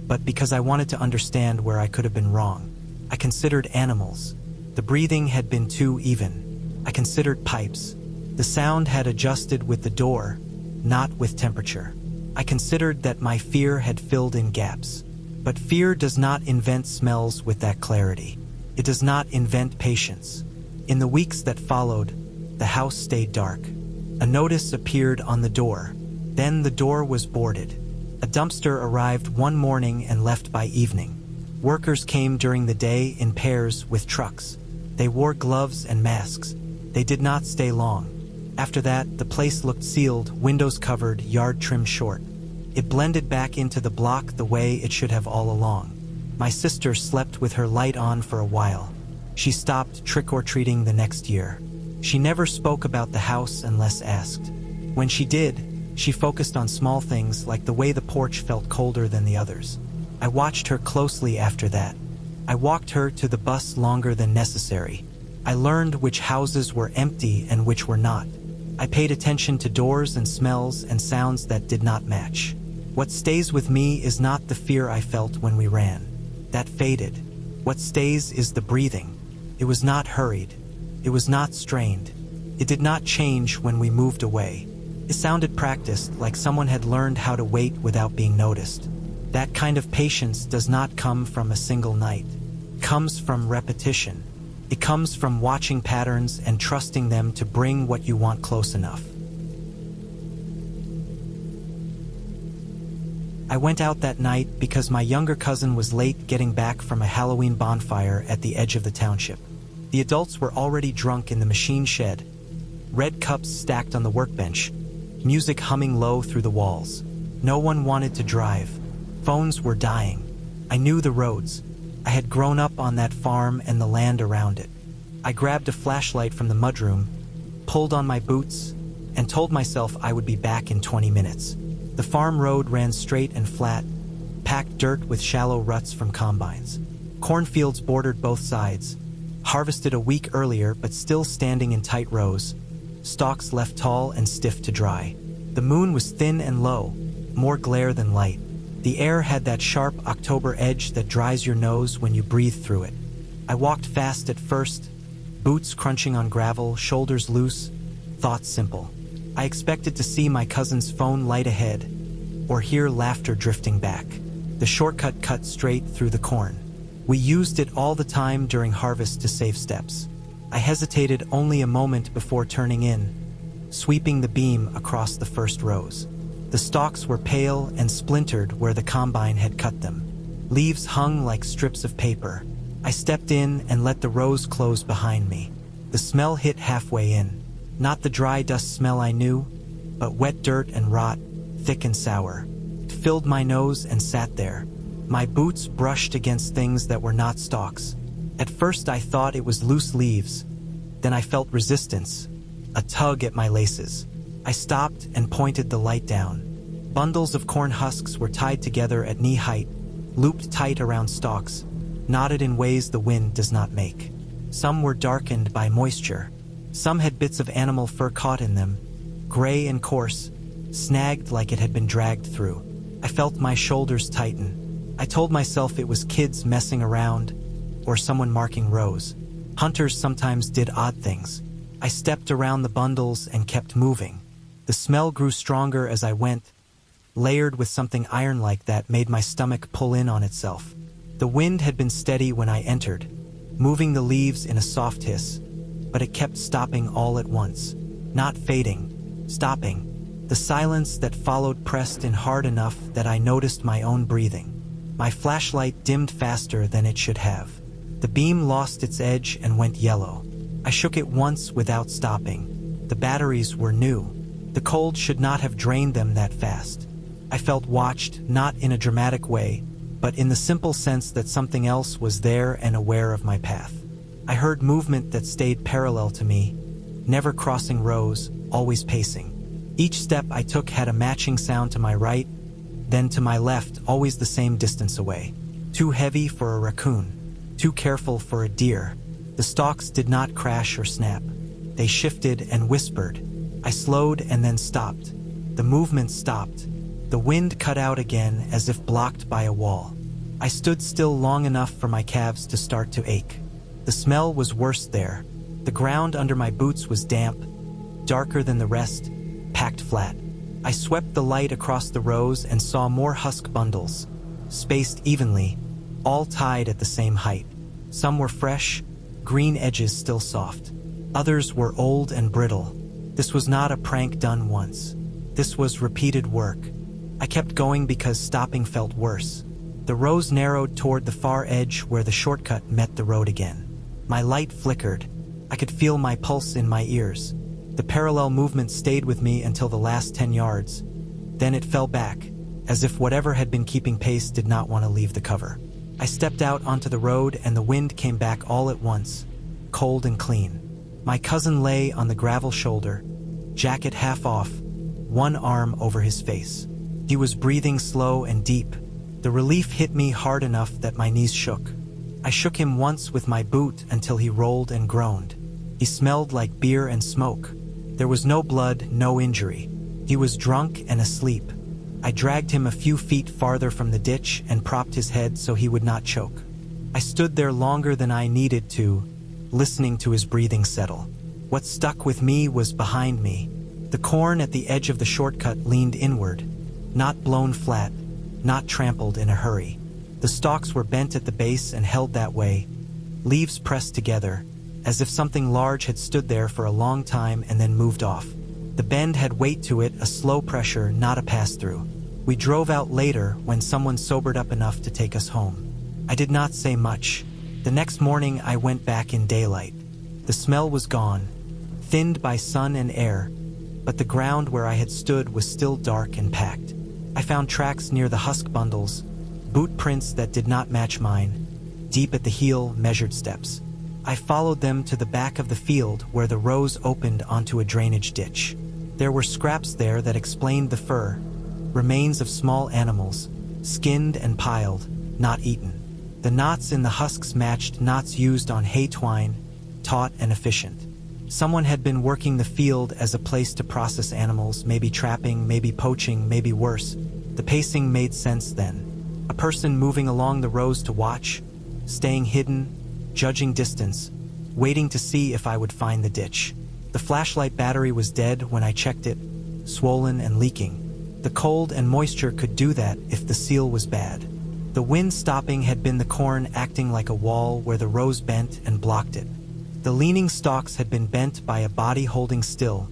but because I wanted to understand where I could have been wrong. I considered animals. The breathing had been too even. I considered pipes. The sound had adjusted with the door, not with temperature. I considered that my fear had filled in gaps. But fear does not invent smells with that clarity. It does not invent patience. In the weeks that followed, the house stayed dark. A notice appeared on the door. Then the door was boarded. A dumpster arrived one morning and left by evening. Workers came during the day in pairs with trucks. They wore gloves and masks. They did not stay long. After that, the place looked sealed, windows covered, yard trimmed short. It blended back into the block the way it should have all along. My sister slept with her light on for a while. She stopped trick-or-treating the next year. She never spoke about the house unless asked. When she did, she focused on small things like the way the porch felt colder than the others. I watched her closely after that. I walked her to the bus longer than necessary. I learned which houses were empty and which were not. I paid attention to doors and smells and sounds that did not match. What stays with me is not the fear I felt when we ran. That faded. What stays is the breathing. It was not hurried. It was not strained. It did not change when we moved away. It sounded practiced, like someone had learned how to wait without being noticed. That kind of patience does not come from a single night. It comes from repetition. It comes from watching patterns and trusting them to bring what you want close enough. I went out that night because my younger cousin was late getting back from a Halloween bonfire at the edge of the township. The adults were already drunk in the machine shed, red cups stacked on the workbench, music humming low through the walls. No one wanted to drive. Phones were dying. I knew the roads. I had grown up on that farm and the land around it. I grabbed a flashlight from the mudroom, pulled on my boots, and told myself I would be back in 20 minutes. The farm road ran straight and flat, packed dirt with shallow ruts from combines. Cornfields bordered both sides, harvested a week earlier but still standing in tight rows, stalks left tall and stiff to dry. The moon was thin and low, more glare than light. The air had that sharp October edge that dries your nose when you breathe through it. I walked fast at first, boots crunching on gravel, shoulders loose, thoughts simple. I expected to see my cousin's phone light ahead, or hear laughter drifting back. The shortcut cut straight through the corn. We used it all the time during harvest to save steps. I hesitated only a moment before turning in, sweeping the beam across the first rows. The stalks were pale and splintered where the combine had cut them. Leaves hung like strips of paper. I stepped in and let the rows close behind me. The smell hit halfway in. Not the dry dust smell I knew, but wet dirt and rot, thick and sour. It filled my nose and sat there. My boots brushed against things that were not stalks. At first I thought it was loose leaves. Then I felt resistance, a tug at my laces. I stopped and pointed the light down. Bundles of corn husks were tied together at knee height, looped tight around stalks, knotted in ways the wind does not make. Some were darkened by moisture. Some had bits of animal fur caught in them, gray and coarse, snagged like it had been dragged through. I felt my shoulders tighten. I told myself it was kids messing around, or someone marking rows. Hunters sometimes did odd things. I stepped around the bundles and kept moving. The smell grew stronger as I went, layered with something iron-like that made my stomach pull in on itself. The wind had been steady when I entered, moving the leaves in a soft hiss, but it kept stopping all at once. Not fading, stopping. The silence that followed pressed in hard enough that I noticed my own breathing. My flashlight dimmed faster than it should have. The beam lost its edge and went yellow. I shook it once without stopping. The batteries were new. The cold should not have drained them that fast. I felt watched, not in a dramatic way, but in the simple sense that something else was there and aware of my path. I heard movement that stayed parallel to me, never crossing rows, always pacing. Each step I took had a matching sound to my right, then to my left, always the same distance away. Too heavy for a raccoon, too careful for a deer. The stalks did not crash or snap. They shifted and whispered. I slowed and then stopped. The movement stopped. The wind cut out again as if blocked by a wall. I stood still long enough for my calves to start to ache. The smell was worse there. The ground under my boots was damp, darker than the rest, packed flat. I swept the light across the rows and saw more husk bundles. spaced evenly, all tied at the same height. Some were fresh, green edges still soft. Others were old and brittle. This was not a prank done once. This was repeated work. I kept going because stopping felt worse. The rows narrowed toward the far edge where the shortcut met the road again. My light flickered. I could feel my pulse in my ears. The parallel movement stayed with me until the last 10 yards. Then it fell back, as if whatever had been keeping pace did not want to leave the cover. I stepped out onto the road and the wind came back all at once, cold and clean. My cousin lay on the gravel shoulder, jacket half off, one arm over his face. He was breathing slow and deep. The relief hit me hard enough that my knees shook. I shook him once with my boot until he rolled and groaned. He smelled like beer and smoke. There was no blood, no injury. He was drunk and asleep. I dragged him a few feet farther from the ditch and propped his head so he would not choke. I stood there longer than I needed to, listening to his breathing settle. What stuck with me was behind me. The corn at the edge of the shortcut leaned inward, not blown flat, not trampled in a hurry. The stalks were bent at the base and held that way, leaves pressed together, as if something large had stood there for a long time and then moved off. The bend had weight to it, a slow pressure, not a pass-through. We drove out later when someone sobered up enough to take us home. I did not say much. The next morning I went back in daylight. The smell was gone, thinned by sun and air, but the ground where I had stood was still dark and packed. I found tracks near the husk bundles, boot prints that did not match mine, deep at the heel, measured steps. I followed them to the back of the field where the rows opened onto a drainage ditch. There were scraps there that explained the fur, remains of small animals, skinned and piled, not eaten. The knots in the husks matched knots used on hay twine, taut and efficient. Someone had been working the field as a place to process animals, maybe trapping, maybe poaching, maybe worse. The pacing made sense then. A person moving along the rows to watch, staying hidden, judging distance, waiting to see if I would find the ditch. The flashlight battery was dead when I checked it, swollen and leaking. The cold and moisture could do that if the seal was bad. The wind stopping had been the corn acting like a wall where the rows bent and blocked it. The leaning stalks had been bent by a body holding still,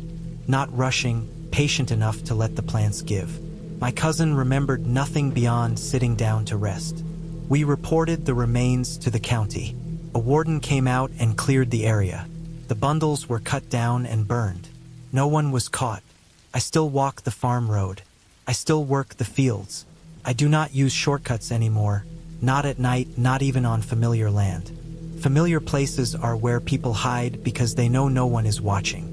not rushing, patient enough to let the plants give. My cousin remembered nothing beyond sitting down to rest. We reported the remains to the county. A warden came out and cleared the area. The bundles were cut down and burned. No one was caught. I still walk the farm road. I still work the fields. I do not use shortcuts anymore, not at night, not even on familiar land. Familiar places are where people hide because they know no one is watching.